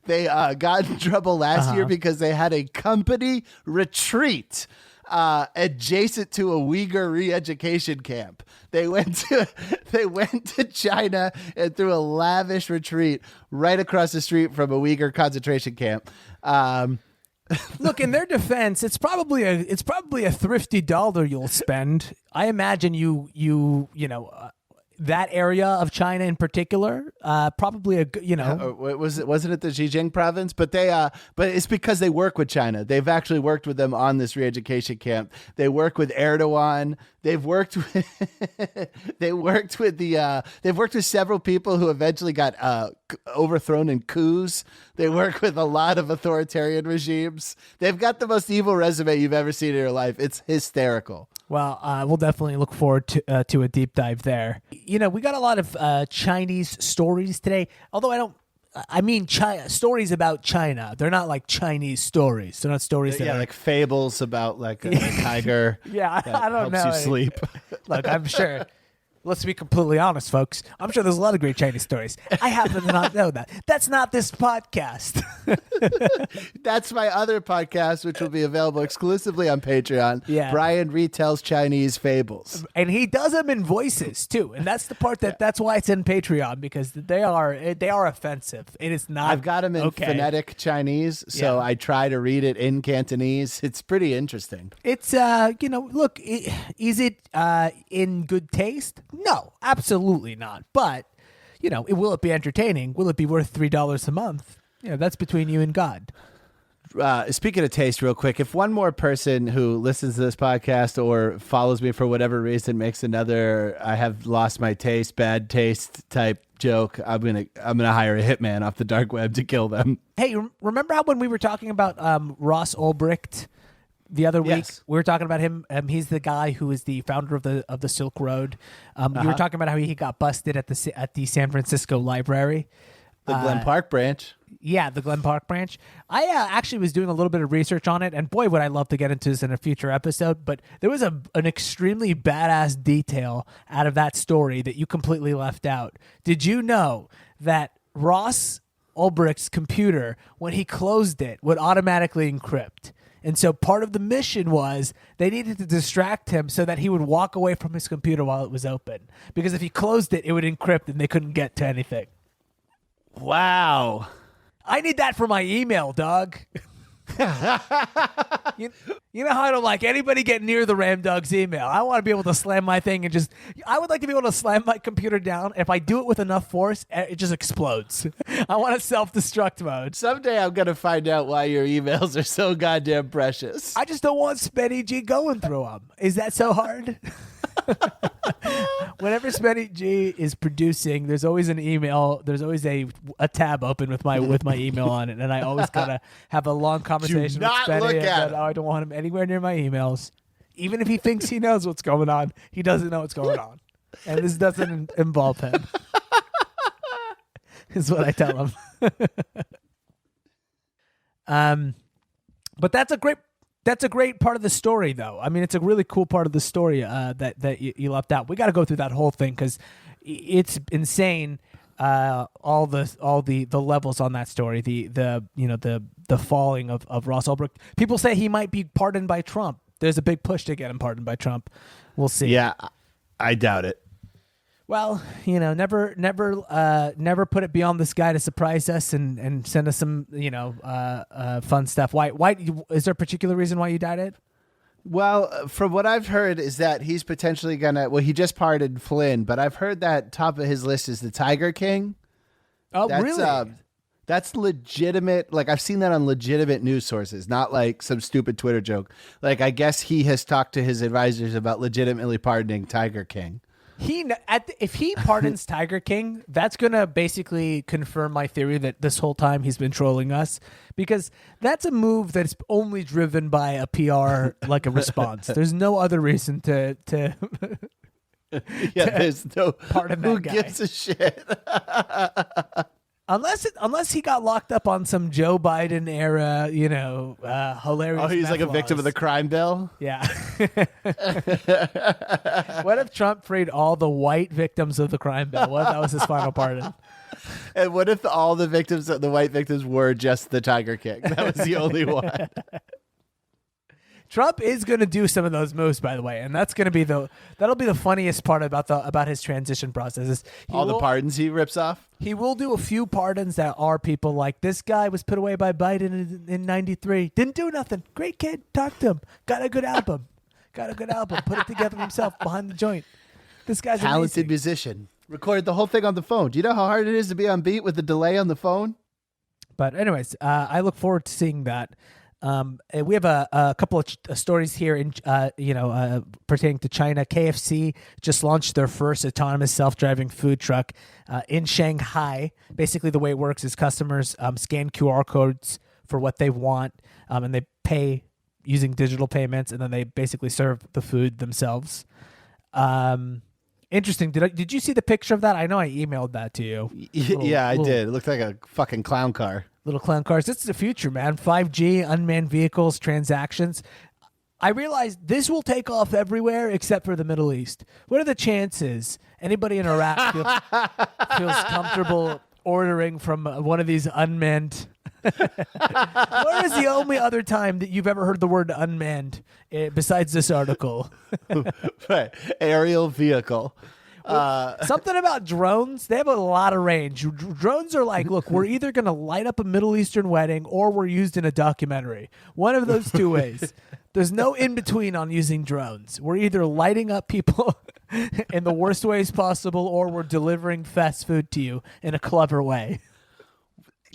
They got in trouble last year because they had a company retreat. adjacent to a Uyghur re-education camp. They went to China and threw a lavish retreat right across the street from a Uyghur concentration camp. Look, in their defense, it's probably a thrifty dollar you'll spend. I imagine you know. That area of China in particular, probably wasn't it the Zhejiang province? But it's because they work with China. They've actually worked with them on this re-education camp. They work with Erdogan. They've worked with several people who eventually got overthrown in coups. They work with a lot of authoritarian regimes. They've got the most evil resume you've ever seen in your life. It's hysterical. Well, we'll definitely look forward to a deep dive there. You know, we got a lot of Chinese stories today, although I mean stories about China. They're not like Chinese stories. They're not stories that are like fables about like a tiger. Yeah, I don't know. Helps you sleep. Look, I'm sure. Let's be completely honest, folks. I'm sure there's a lot of great Chinese stories. I happen to not know that. That's not this podcast. That's my other podcast, which will be available exclusively on Patreon. Yeah. Bryan retells Chinese fables. And he does them in voices, too. And that's the part that's why it's in Patreon, because they are offensive. It is not. I've got them in phonetic Chinese, so I try to read it in Cantonese. It's pretty interesting. It's, look, is it in good taste? No, absolutely not. But, will it be entertaining? Will it be worth $3 a month? That's between you and God. Speaking of taste, real quick, if one more person who listens to this podcast or follows me for whatever reason makes another "I have lost my taste, bad taste" type joke, I'm gonna hire a hitman off the dark web to kill them. Hey, remember how when we were talking about Ross Ulbricht the other week? Yes. We were talking about him. He's the guy who is the founder of the Silk Road. You were talking about how he got busted at the San Francisco Library. The Glen Park branch. Yeah, the Glen Park branch. I actually was doing a little bit of research on it, and boy, would I love to get into this in a future episode. But there was an extremely badass detail out of that story that you completely left out. Did you know that Ross Ulbricht's computer, when he closed it, would automatically encrypt? And so part of the mission was they needed to distract him so that he would walk away from his computer while it was open. Because if he closed it, it would encrypt and they couldn't get to anything. Wow. I need that for my email, dog. You know how I don't like anybody getting near the Ram Dog's email. I want to be able to slam my thing and I would like to be able to slam my computer down. If I do it with enough force, it just explodes. I want a self-destruct mode. Someday I'm going to find out why your emails are so goddamn precious. I just don't want Spenny G going through them. Is that so hard? Whenever Spenny G is producing, there's always an email. There's always a tab open with my email on it, and I always gotta have a long conversation with Spenny. I don't want him anywhere near my emails, even if he thinks he knows what's going on. He doesn't know what's going on, and this doesn't involve him. Is what I tell him. But that's a great part of the story, though. I mean, it's a really cool part of the story that you left out. We got to go through that whole thing because it's insane. All the levels on that story. The falling of Ross Ulbricht. People say he might be pardoned by Trump. There's a big push to get him pardoned by Trump. We'll see. Yeah, I doubt it. Well, never put it beyond this guy to surprise us and send us some, fun stuff. Why is there a particular reason why you doubted it? Well, from what I've heard is that he's potentially he just pardoned Flynn, but I've heard that top of his list is the Tiger King. Oh, really? That's legitimate. Like, I've seen that on legitimate news sources, not like some stupid Twitter joke. Like, I guess he has talked to his advisors about legitimately pardoning Tiger King. If he pardons Tiger King, that's going to basically confirm my theory that this whole time he's been trolling us, because that's a move that's only driven by a PR, like a response. There's no other reason to there's no pardon that who guy. gives a shit. Unless he got locked up on some Joe Biden era, hilarious. Oh, he's like a victim of the crime bill? Yeah. What if Trump freed all the white victims of the crime bill? What if that was his final pardon? And what if all the white victims were just the Tiger King? That was the only one. Trump is going to do some of those moves, by the way, and that'll be the funniest part about his transition process. Is the pardons he rips off. He will do a few pardons that are people like this guy was put away by Biden in '93. Didn't do nothing. Great kid. Talk to him. Got a good album. Put it together himself behind the joint. This guy's talented amazing. musician. Recorded the whole thing on the phone. Do you know how hard it is to be on beat with the delay on the phone? But anyways, I look forward to seeing that. We have a couple of stories here in pertaining to China. KFC just launched their first autonomous self-driving food truck in Shanghai. Basically, the way it works is customers scan QR codes for what they want, and they pay using digital payments, and then they basically serve the food themselves. Interesting. Did you see the picture of that? I know I emailed that to you. I did. It looked like a fucking clown car. Little clown cars. It's the future, man. 5G, unmanned vehicles, transactions. I realized this will take off everywhere except for the Middle East. What are the chances anybody in Iraq feels comfortable ordering from one of these unmanned? Where is the only other time that you've ever heard the word unmanned besides this article? Right. Aerial vehicle. Something about drones. They have a lot of range. Drones are like, look, we're either going to light up a Middle Eastern wedding or we're used in a documentary. One of those two ways. There's no in between on using drones. We're either lighting up people in the worst ways possible or we're delivering fast food to you in a clever way.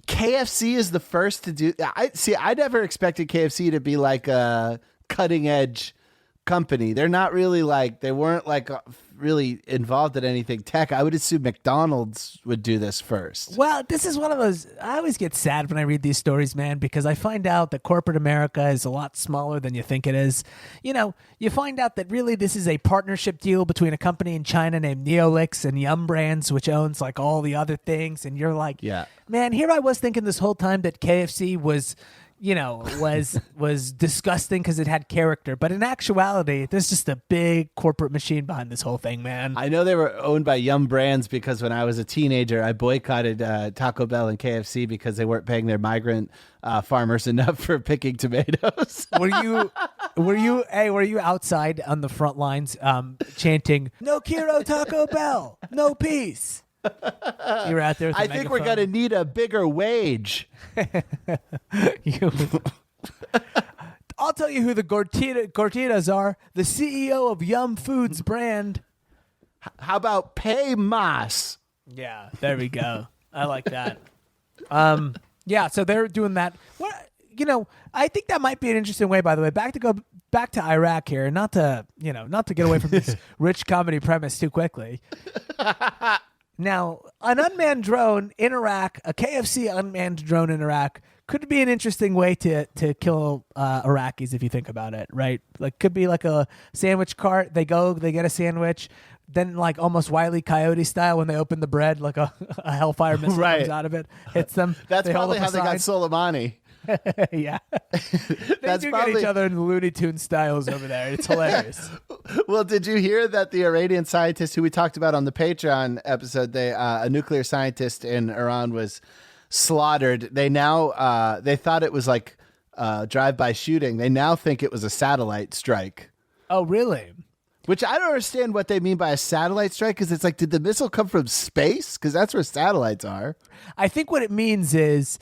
KFC is the first to do. I never expected KFC to be like a cutting edge company. They're not really they weren't really involved in anything tech. I would assume McDonald's would do this first. Well, this is one of those, I always get sad when I read these stories, man, because I find out that corporate America is a lot smaller than you think it is. You find out that really this is a partnership deal between a company in China named Neolix and Yum Brands, which owns all the other things. And you're like, yeah, man, here I was thinking this whole time that KFC was disgusting because it had character. But in actuality, there's just a big corporate machine behind this whole thing, man. I know they were owned by Yum Brands because when I was a teenager, I boycotted Taco Bell and KFC because they weren't paying their migrant farmers enough for picking tomatoes. Were you outside on the front lines chanting, "No quiero Taco Bell, no peace"? You were out there with I think we're going to need a bigger wage. I'll tell you who the Gortitas are. The CEO of Yum Foods brand. How about Pay Mas? Yeah, there we go. I like that. Yeah, so they're doing that. I think that might be an interesting way, by the way, back to Iraq here, not to get away from this rich comedy premise too quickly. Now, an unmanned drone in Iraq, a KFC unmanned drone in Iraq, could be an interesting way to kill Iraqis if you think about it, right? Could be like a sandwich cart. They get a sandwich, then almost Wile E. Coyote style when they open the bread, a hellfire missile comes out of it, hits them. That's probably how they got Soleimani. Yeah. They do get each other in Looney Tunes styles over there. It's hilarious. Well, did you hear that the Iranian scientist who we talked about on the Patreon episode, a nuclear scientist in Iran was slaughtered? They now they thought it was drive-by shooting. They now think it was a satellite strike. Oh, really? Which I don't understand what they mean by a satellite strike, because it's did the missile come from space? Because that's where satellites are. I think what it means is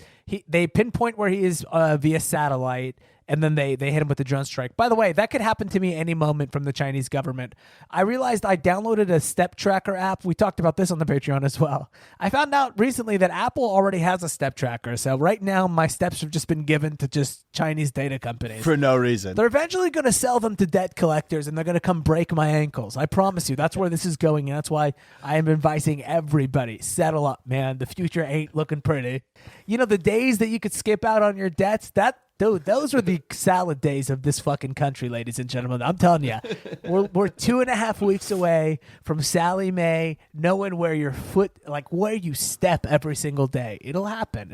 they pinpoint where he is via satellite, and then they hit him with the drone strike. By the way, that could happen to me any moment from the Chinese government. I realized I downloaded a step tracker app. We talked about this on the Patreon as well. I found out recently that Apple already has a step tracker. So right now, my steps have just been given to just Chinese data companies. For no reason. They're eventually going to sell them to debt collectors, and they're going to come break my ankles. I promise you. That's where this is going, and that's why I am advising everybody, settle up, man. The future ain't looking pretty. The days that you could skip out on your debts, dude, those were the salad days of this fucking country, ladies and gentlemen. I'm telling you, we're 2.5 weeks away from Sally Mae knowing where your foot, where you step every single day. It'll happen.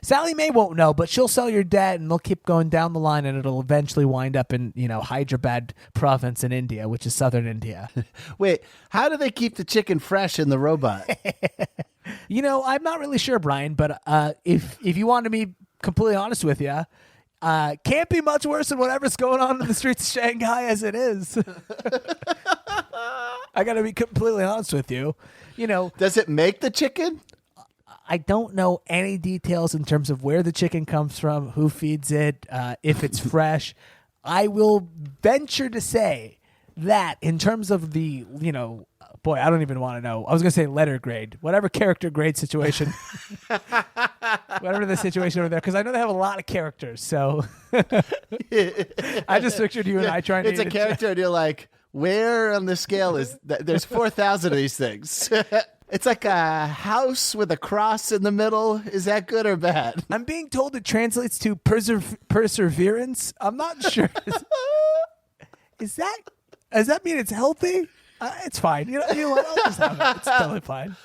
Sally Mae won't know, but she'll sell your debt, and they'll keep going down the line, and it'll eventually wind up in, Hyderabad province in India, which is southern India. Wait, how do they keep the chicken fresh in the robot? I'm not really sure, Brian, but if you want to be completely honest with you, Can't be much worse than whatever's going on in the streets of Shanghai as it is. I got to be completely honest with you. You know, Does it make the chicken? I don't know any details in terms of where the chicken comes from, who feeds it, if it's fresh. I will venture to say that in terms of the, you know, boy, I don't even want to know. I was going to say letter grade, whatever character grade situation, whatever the situation over there, because I know they have a lot of characters. So I just pictured you and I trying to. It's a character, and you're like, where on the scale is that? There's 4,000 of these things. It's like a house with a cross in the middle. Is that good or bad? I'm being told it translates to perseverance. I'm not sure. Does that mean it's healthy? It's fine. You know what? I'll just have it. It's totally fine.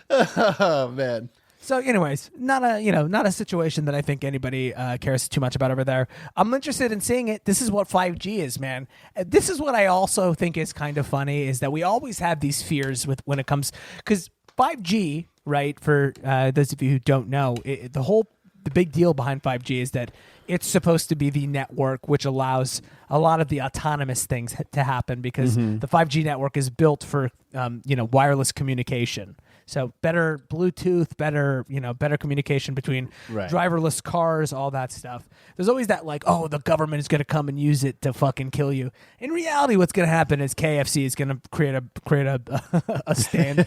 Oh man. So, anyways, not a situation that I think anybody cares too much about over there. I'm interested in seeing it. This is what 5G is, man. This is what I also think is kind of funny is that we always have these fears with when it comes because 5G, right? For those of you who don't know, the big deal behind 5G is that it's supposed to be the network which allows a lot of the autonomous things to happen because the 5G network is built for wireless communication. So better Bluetooth, better communication between driverless cars, all that stuff. There's always that like, oh, the government is going to come and use it to fucking kill you. In reality, what's going to happen is KFC is going to create a stand.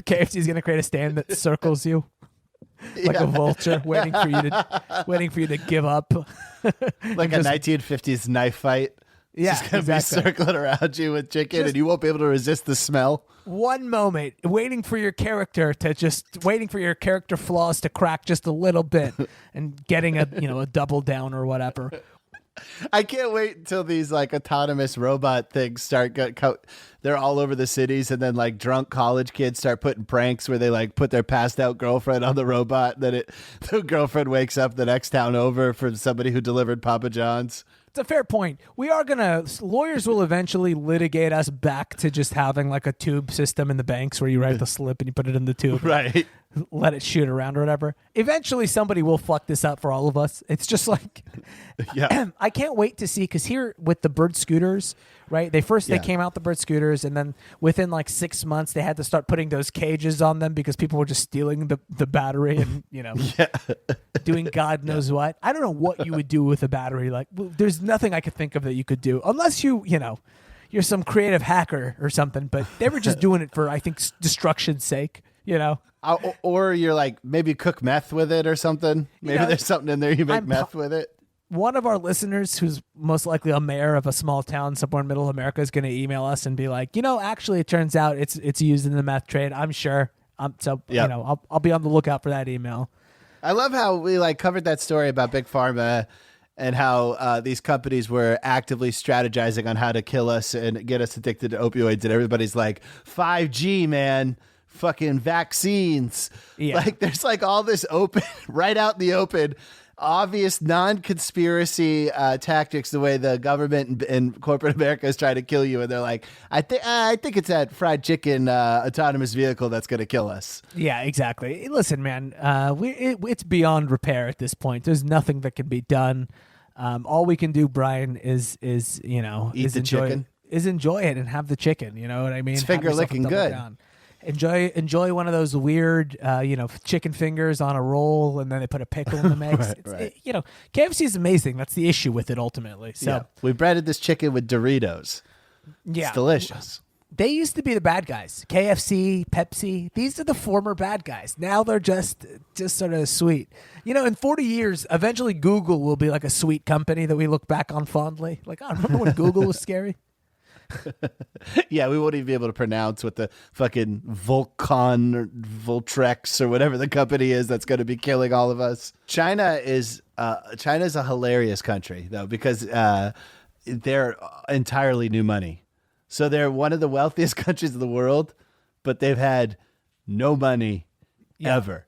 KFC is going to create a stand that circles you. Like a vulture waiting for you to give up. Like a 1950s knife fight. Yeah, it's just gonna be circling around you with chicken, and you won't be able to resist the smell. One moment, waiting for your character flaws to crack just a little bit, and getting a double down or whatever. I can't wait until these like autonomous robot things start. They're all over the cities, and then like drunk college kids start putting pranks where they like put their passed out girlfriend on the robot. And then the girlfriend wakes up the next town over from somebody who delivered Papa John's. It's a fair point. Lawyers will eventually litigate us back to just having like a tube system in the banks where you write the slip and you put it in the tube. Right. Let it shoot around or whatever. Eventually somebody will fuck this up for all of us. It's just like, yeah. I can't wait to see, because here with the bird scooters, right? They came out the bird scooters, and then within like 6 months they had to start putting those cages on them because people were just stealing the battery and, doing God knows what. I don't know what you would do with a battery. Like, there's nothing I could think of that you could do unless you're some creative hacker or something, but they were just doing it for, I think, destruction's sake, Or you're like, maybe cook meth with it or something. Maybe there's something in there you make meth with it. One of our listeners, who's most likely a mayor of a small town somewhere in middle America, is going to email us and be like, actually, it turns out it's used in the meth trade. I'm sure. I'll be on the lookout for that email. I love how we like covered that story about Big Pharma and how these companies were actively strategizing on how to kill us and get us addicted to opioids. And everybody's like, 5G, man. Fucking vaccines. Yeah. Like there's like all this open, right out in the open, obvious non-conspiracy tactics, the way the government and corporate America is trying to kill you. And they're like, I think it's that fried chicken autonomous vehicle that's going to kill us. Yeah, exactly. Listen, man, it's beyond repair at this point. There's nothing that can be done. All we can do, Brian, is enjoy it and have the chicken. You know what I mean? It's finger licking good. Down. Enjoy one of those weird, chicken fingers on a roll, and then they put a pickle in the mix. Right. KFC is amazing. That's the issue with it ultimately. So we breaded this chicken with Doritos. Yeah, it's delicious. They used to be the bad guys. KFC, Pepsi. These are the former bad guys. Now they're just sort of sweet. In 40 years, eventually Google will be like a sweet company that we look back on fondly. Like, I remember when Google was scary. Yeah, we won't even be able to pronounce what the fucking Volcon or Voltrex or whatever the company is that's going to be killing all of us. China's a hilarious country though, because they're entirely new money. So they're one of the wealthiest countries in the world, but they've had no money ever.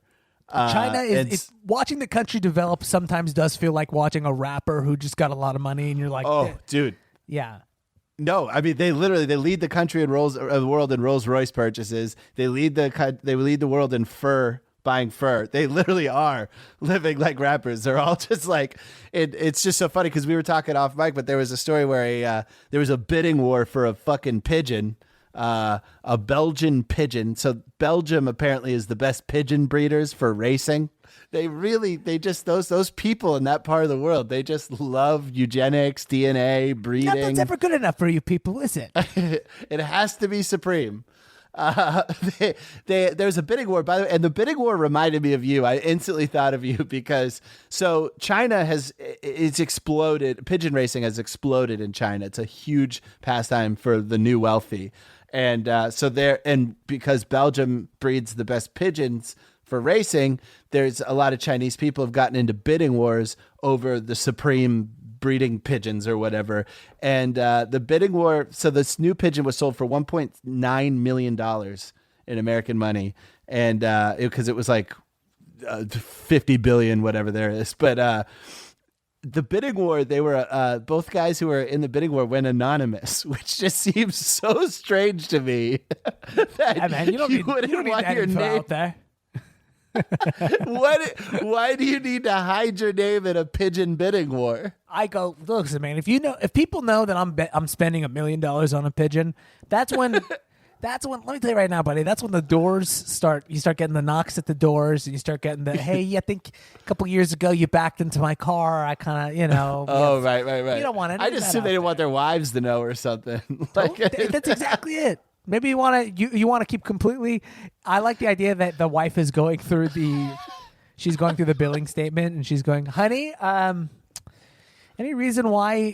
China is watching the country develop sometimes does feel like watching a rapper who just got a lot of money, and you're like, oh, dude. Yeah. No, I mean they lead the country in the world in Rolls Royce purchases. They lead the world in fur buying fur. They literally are living like rappers. They're all just like, it's just so funny because we were talking off mic, but there was a story where there was a bidding war for a fucking pigeon, a Belgian pigeon. So Belgium apparently is the best pigeon breeders for racing. Those people in that part of the world, they just love eugenics, DNA, breeding. Nothing's ever good enough for you people, is it? It has to be supreme. There's a bidding war, by the way, and the bidding war reminded me of you. I instantly thought of you because China it's exploded. Pigeon racing has exploded in China. It's a huge pastime for the new wealthy, and because Belgium breeds the best pigeons for racing, there's a lot of Chinese people have gotten into bidding wars over the supreme breeding pigeons or whatever. And the bidding war, so this new pigeon was sold for $1.9 million in American money. And because it was like 50 billion, whatever there is. But the bidding war, they were both guys who were in the bidding war went anonymous, which just seems so strange to me. Yeah, man, you don't need that info out there. Why do you need to hide your name in a pigeon bidding war? I go, listen, man. If people know that I'm spending $1 million on a pigeon, that's when. Let me tell you right now, buddy. That's when the doors start. You start getting the knocks at the doors, and you start getting the hey. I think a couple years ago you backed into my car. I kind of, Oh, right. You don't want any. I just assume they didn't want their wives to know or something. That's exactly it. Maybe you want to keep completely. I like the idea that the wife is going through she's going through the billing statement and she's going, honey, any reason why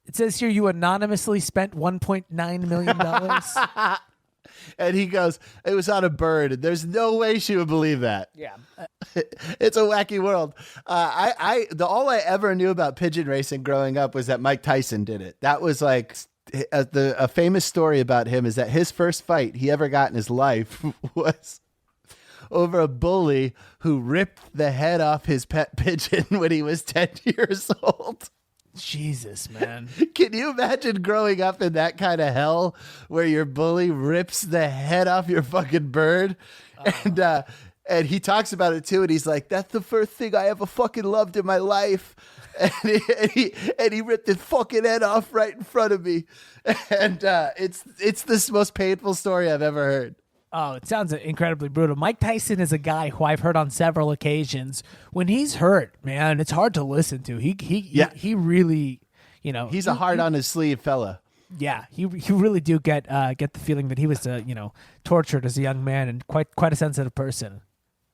it says here you anonymously spent $1.9 million? And he goes, it was on a bird. And there's no way she would believe that. Yeah. It's a wacky world. All I ever knew about pigeon racing growing up was that Mike Tyson did it. That was like a famous story about him is that his first fight he ever got in his life was over a bully who ripped the head off his pet pigeon when he was 10 years old. Jesus, man. Can you imagine growing up in that kind of hell where your bully rips the head off your fucking bird? And he talks about it too, and he's like, that's the first thing I ever fucking loved in my life. And he ripped the fucking head off right in front of me. And it's the most painful story I've ever heard. Oh, it sounds incredibly brutal. Mike Tyson is a guy who I've heard on several occasions. When he's hurt, man, it's hard to listen to. He really, he's a hard on his sleeve fella. Yeah, you really do get the feeling that he was tortured as a young man and quite a sensitive person.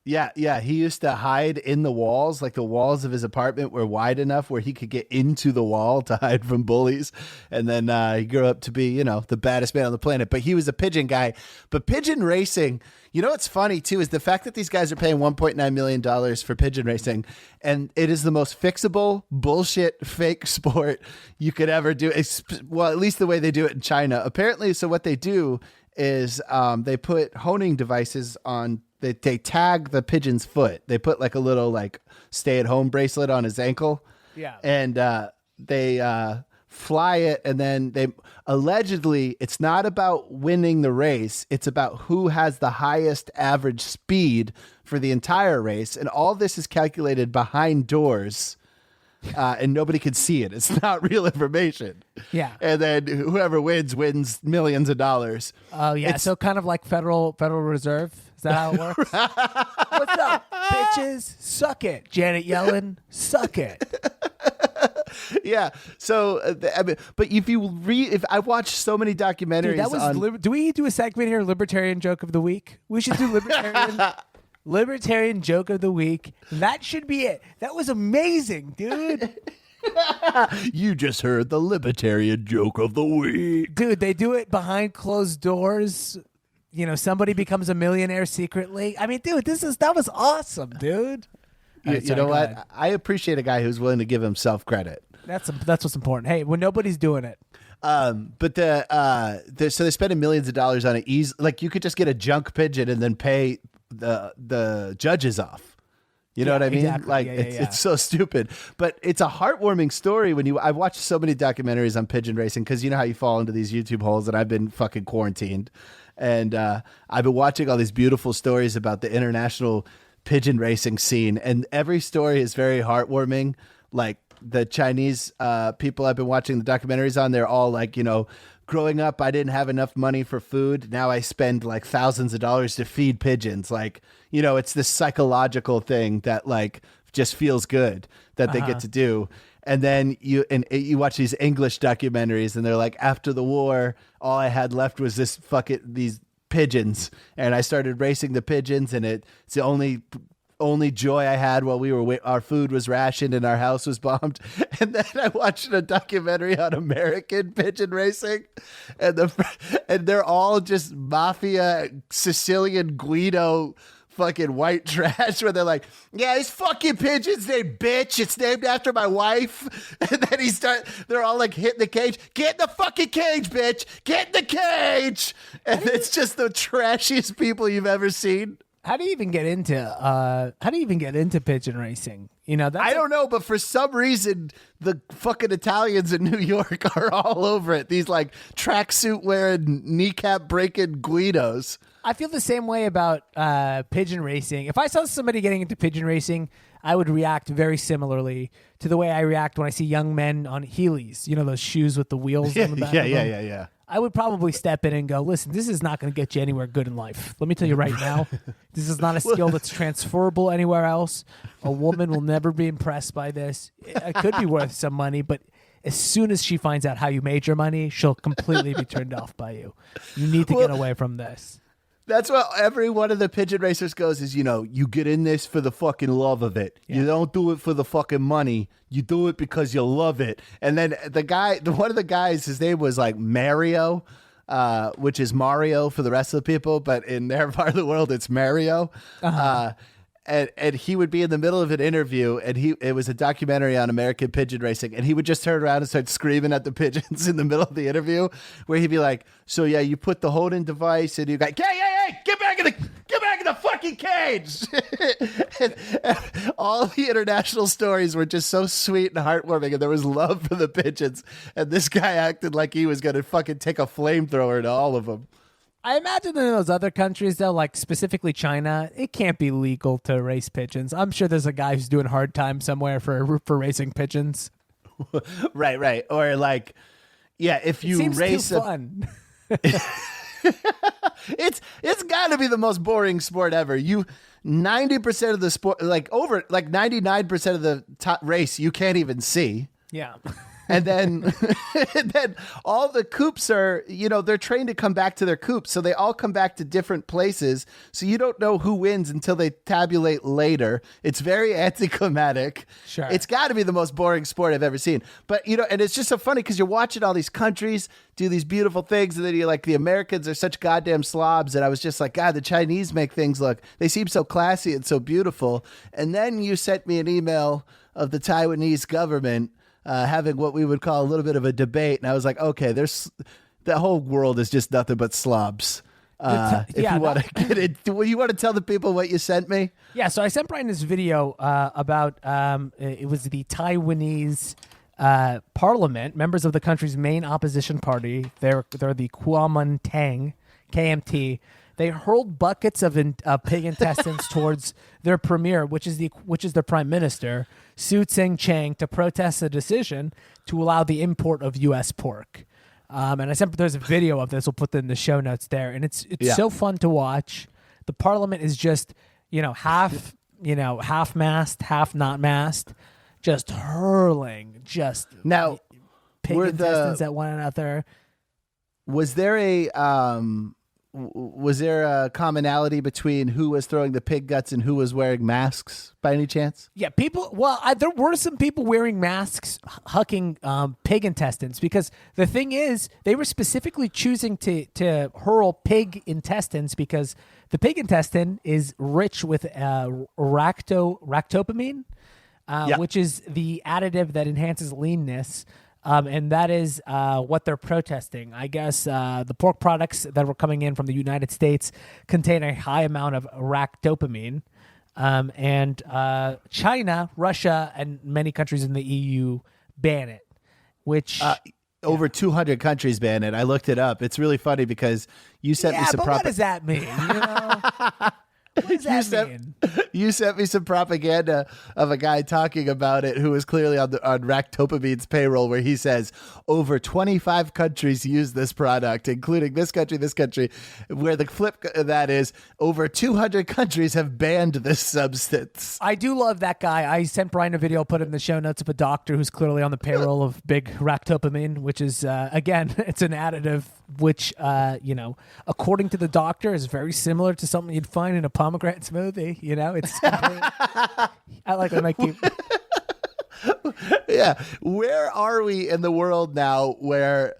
Yeah. He used to hide in the walls, like the walls of his apartment were wide enough where he could get into the wall to hide from bullies. And then he grew up to be, the baddest man on the planet. But he was a pigeon guy. But pigeon racing, what's funny too is the fact that these guys are paying $1.9 million for pigeon racing. And it is the most fixable, bullshit, fake sport you could ever do. Well, at least the way they do it in China. Apparently, so what they do is they put honing devices on. They tag the pigeon's foot. They put like a little stay-at-home bracelet on his ankle. Yeah. And they fly it, and then they allegedly it's not about winning the race. It's about who has the highest average speed for the entire race. And all this is calculated behind doors. And nobody can see it. It's not real information. Yeah. And then whoever wins millions of dollars. Oh, yeah. So kind of like Federal Reserve. Is that how it works? What's up, bitches? Suck it. Janet Yellen, suck it. Yeah. So, but if I watched so many documentaries. Dude, do we do a segment here, Libertarian Joke of the Week? We should do Libertarian Joke of the Week. That should be it. That was amazing, dude. You just heard the Libertarian Joke of the Week. Dude, they do it behind closed doors. Somebody becomes a millionaire secretly. I mean, dude, that was awesome, dude. You know what? I appreciate a guy who's willing to give himself credit. That's what's important. Hey, when nobody's doing it. But so they're spending millions of dollars on it. You could just get a junk pigeon and then pay the judges off. You know what I mean? Exactly. It's so stupid, but it's a heartwarming story I've watched so many documentaries on pigeon racing because you know how you fall into these YouTube holes, and I've been fucking quarantined. And I've been watching all these beautiful stories about the international pigeon racing scene, and every story is very heartwarming. Like the Chinese people I've been watching the documentaries on, they're all like, growing up, I didn't have enough money for food. Now I spend like thousands of dollars to feed pigeons. Like, it's this psychological thing that like just feels good that they get to do. And then you watch these English documentaries and they're like, after the war, all I had left was these pigeons. And I started racing the pigeons, and it's the only joy I had while our food was rationed and our house was bombed. And then I watched a documentary on American pigeon racing, and they're all just mafia Sicilian Guido fucking white trash, where they're like, yeah, these fucking pigeons named Bitch, it's named after my wife. And then they're all like hitting the cage, get in the fucking cage, bitch, get in the cage. And it's just the trashiest people you've ever seen. How do you even get into pigeon racing? I don't know, but for some reason the fucking Italians in New York are all over it. These like tracksuit wearing, kneecap breaking Guidos. I feel the same way about pigeon racing. If I saw somebody getting into pigeon racing, I would react very similarly to the way I react when I see young men on Heelys. Those shoes with the wheels on the back of them. Yeah. I would probably step in and go, listen, this is not going to get you anywhere good in life. Let me tell you right now, this is not a skill that's transferable anywhere else. A woman will never be impressed by this. It could be worth some money, but as soon as she finds out how you made your money, she'll completely be turned off by you. You need to get away from this. That's what every one of the pigeon racers goes is, you get in this for the fucking love of it. Yeah. You don't do it for the fucking money. You do it because you love it. And then one of the guys, his name was like Mario, which is Mario for the rest of the people, but in their part of the world, it's Mario. Uh-huh. And he would be in the middle of an interview, and it was a documentary on American pigeon racing, and he would just turn around and start screaming at the pigeons in the middle of the interview, where he'd be like, so yeah, you put the holding device, and you go, hey, get back in the fucking cage. and all the international stories were just so sweet and heartwarming, and there was love for the pigeons, and this guy acted like he was going to fucking take a flamethrower to all of them. I imagine in those other countries, though, like specifically China, it can't be legal to race pigeons. I'm sure there's a guy who's doing hard time somewhere for racing pigeons. Right. Or like, yeah, if you race too fun. It's got to be the most boring sport ever. 90% of the sport, like 99% of the race, you can't even see. Yeah. And then all the coops are, they're trained to come back to their coops. So they all come back to different places. So you don't know who wins until they tabulate later. It's very anticlimactic. Sure. It's got to be the most boring sport I've ever seen. But, and it's just so funny because you're watching all these countries do these beautiful things. And then you're like, the Americans are such goddamn slobs. And I was just like, God, the Chinese make things they seem so classy and so beautiful. And then you sent me an email of the Taiwanese government having what we would call a little bit of a debate. And I was like, okay, the whole world is just nothing but slobs. You want to get it, you want to tell the people what you sent me? Yeah. So I sent Bryan this video about, it was the Taiwanese parliament, members of the country's main opposition party. They're the Kuomintang, KMT. They hurled buckets of pig intestines towards their premier, which is their prime minister, Su Tseng-Chang, to protest the decision to allow the import of U.S. pork. And there's a video of this. We'll put that in the show notes there, and it's so fun to watch. The parliament is just half mast, half not mast, just hurling pig intestines at one another. Was there a commonality between who was throwing the pig guts and who was wearing masks by any chance? Yeah, there were some people wearing masks hucking pig intestines, because the thing is, they were specifically choosing to hurl pig intestines because the pig intestine is rich with ractopamine, which is the additive that enhances leanness. And that is what they're protesting. I guess the pork products that were coming in from the United States contain a high amount of ractopamine. And China, Russia, and many countries in the EU ban it, which... over 200 countries ban it. I looked it up. It's really funny because you sent me some but what does that mean? What does that mean? You sent me some propaganda of a guy talking about it who was clearly on Ractopamine's payroll, where he says over 25 countries use this product, including this country, where the flip of that is over 200 countries have banned this substance. I do love that guy. I sent Bryan a video, put it in the show notes, of a doctor who's clearly on the payroll of big Ractopamine, which is, again, it's an additive which, according to the doctor, is very similar to something you'd find in a pomegranate smoothie. It's I like when I keep. Yeah, where are we in the world now where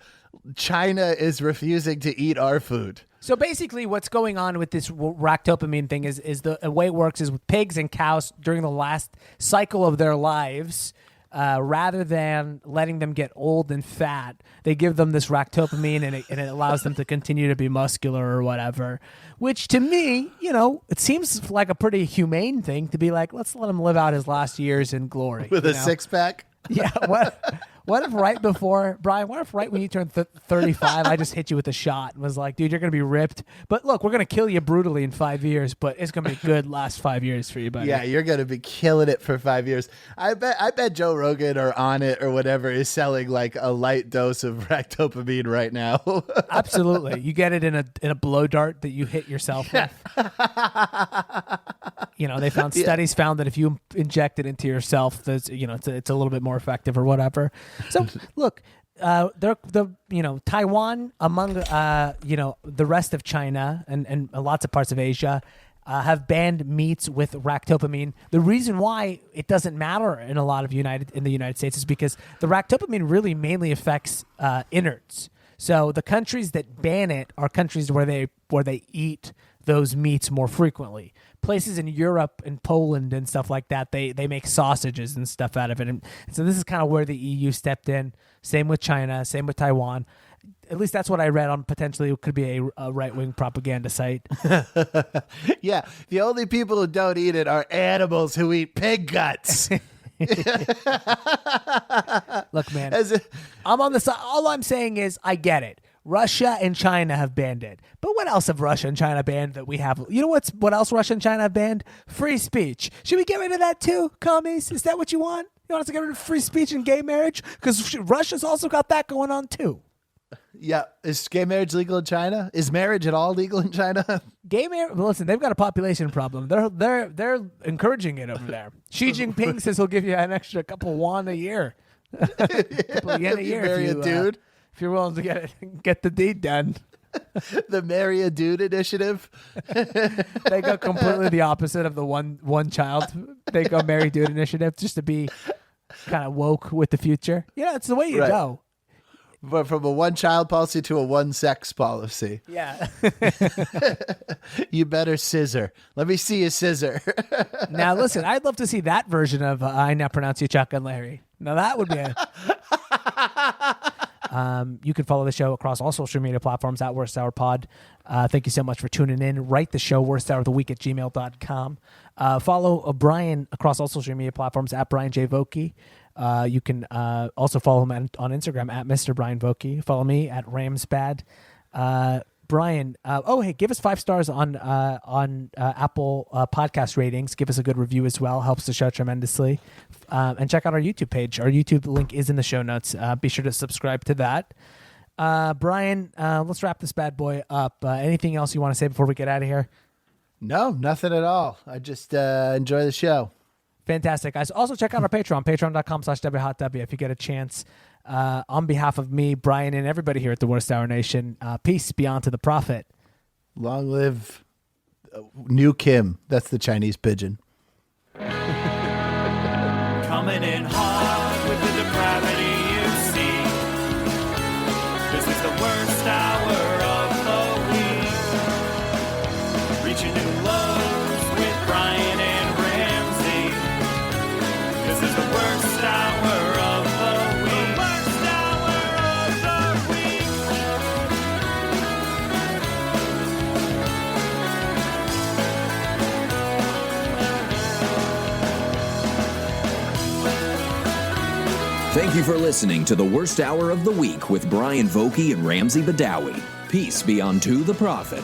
China is refusing to eat our food? So basically, what's going on with this ractopamine thing is the way it works is with pigs and cows during the last cycle of their lives. Rather than letting them get old and fat, they give them this ractopamine, and it allows them to continue to be muscular or whatever. Which to me, it seems like a pretty humane thing to be like, let's let him live out his last years in glory with a six-pack. Yeah. What if right before, Bryan, what if right when you turned 35, I just hit you with a shot and was like, dude, you're going to be ripped. But look, we're going to kill you brutally in 5 years, but it's going to be good last 5 years for you, buddy. Yeah, you're going to be killing it for 5 years. I bet Joe Rogan or On It or whatever is selling like a light dose of ractopamine right now. Absolutely. You get it in a blow dart that you hit yourself with. They found studies found that if you inject it into yourself, it's a little bit more effective or whatever. So look, Taiwan among the rest of China and lots of parts of Asia have banned meats with ractopamine. The reason why it doesn't matter in a lot of in the United States is because the ractopamine really mainly affects innards. So the countries that ban it are countries where they eat those meats more frequently. Places in Europe and Poland and stuff like that, they make sausages and stuff out of it. And so this is kind of where the EU stepped in. Same with China, same with Taiwan. At least that's what I read on potentially it could be a right-wing propaganda site. Yeah, the only people who don't eat it are animals who eat pig guts. Look, man, I'm on the side. All I'm saying is I get it. Russia and China have banned it. But what else have Russia and China banned that we have? You know what else Russia and China have banned? Free speech. Should we get rid of that too, commies? Is that what you want? You want us to get rid of free speech and gay marriage? Because Russia's also got that going on too. Yeah. Is gay marriage legal in China? Is marriage at all legal in China? Gay marriage? Listen, they've got a population problem. They're encouraging it over there. Xi Jinping says he'll give you an extra couple yuan a year. Couple of yen a year. Marry a dude. If you're willing to get the deed done. The Marry a Dude initiative. They go completely the opposite of the one child. They go Marry Dude initiative just to be kind of woke with the future. Yeah, it's the way you go. But from a one-child policy to a one-sex policy. Yeah. You better scissor. Let me see you scissor. Now, listen, I'd love to see that version of I Now Pronounce You Chuck and Larry. Now, that would be you can follow the show across all social media platforms at Worst Hour Pod. Thank you so much for tuning in. Write the show, worsthouroftheweek@gmail.com. Follow Bryan across all social media platforms at Bryan J. Vokey. You can also follow him on Instagram at Mr. Bryan Vokey. Follow me at Ramsbad. Bryan, hey, give us 5 stars on Apple podcast ratings. Give us a good review as well. Helps the show tremendously. And check out our YouTube page. Our YouTube link is in the show notes. Be sure to subscribe to that. Bryan, let's wrap this bad boy up. Anything else you want to say before we get out of here? No, nothing at all. I just enjoy the show. Fantastic, guys. Also, check out our Patreon, patreon.com/WHotW if you get a chance. On behalf of me, Bryan, and everybody here at the Worst Hour Nation, peace be on to the prophet. Long live New Kim. That's the Chinese pigeon. Coming in hard with the depravity you see. This is the worst hour of the week. Reaching new lows with Bryan and Ramsey. This is the worst hour of the week. The worst hour of the week. Thank you for listening to the worst hour of the week with Bryan Vokey and Ramsey Badawi. Peace be unto the prophet.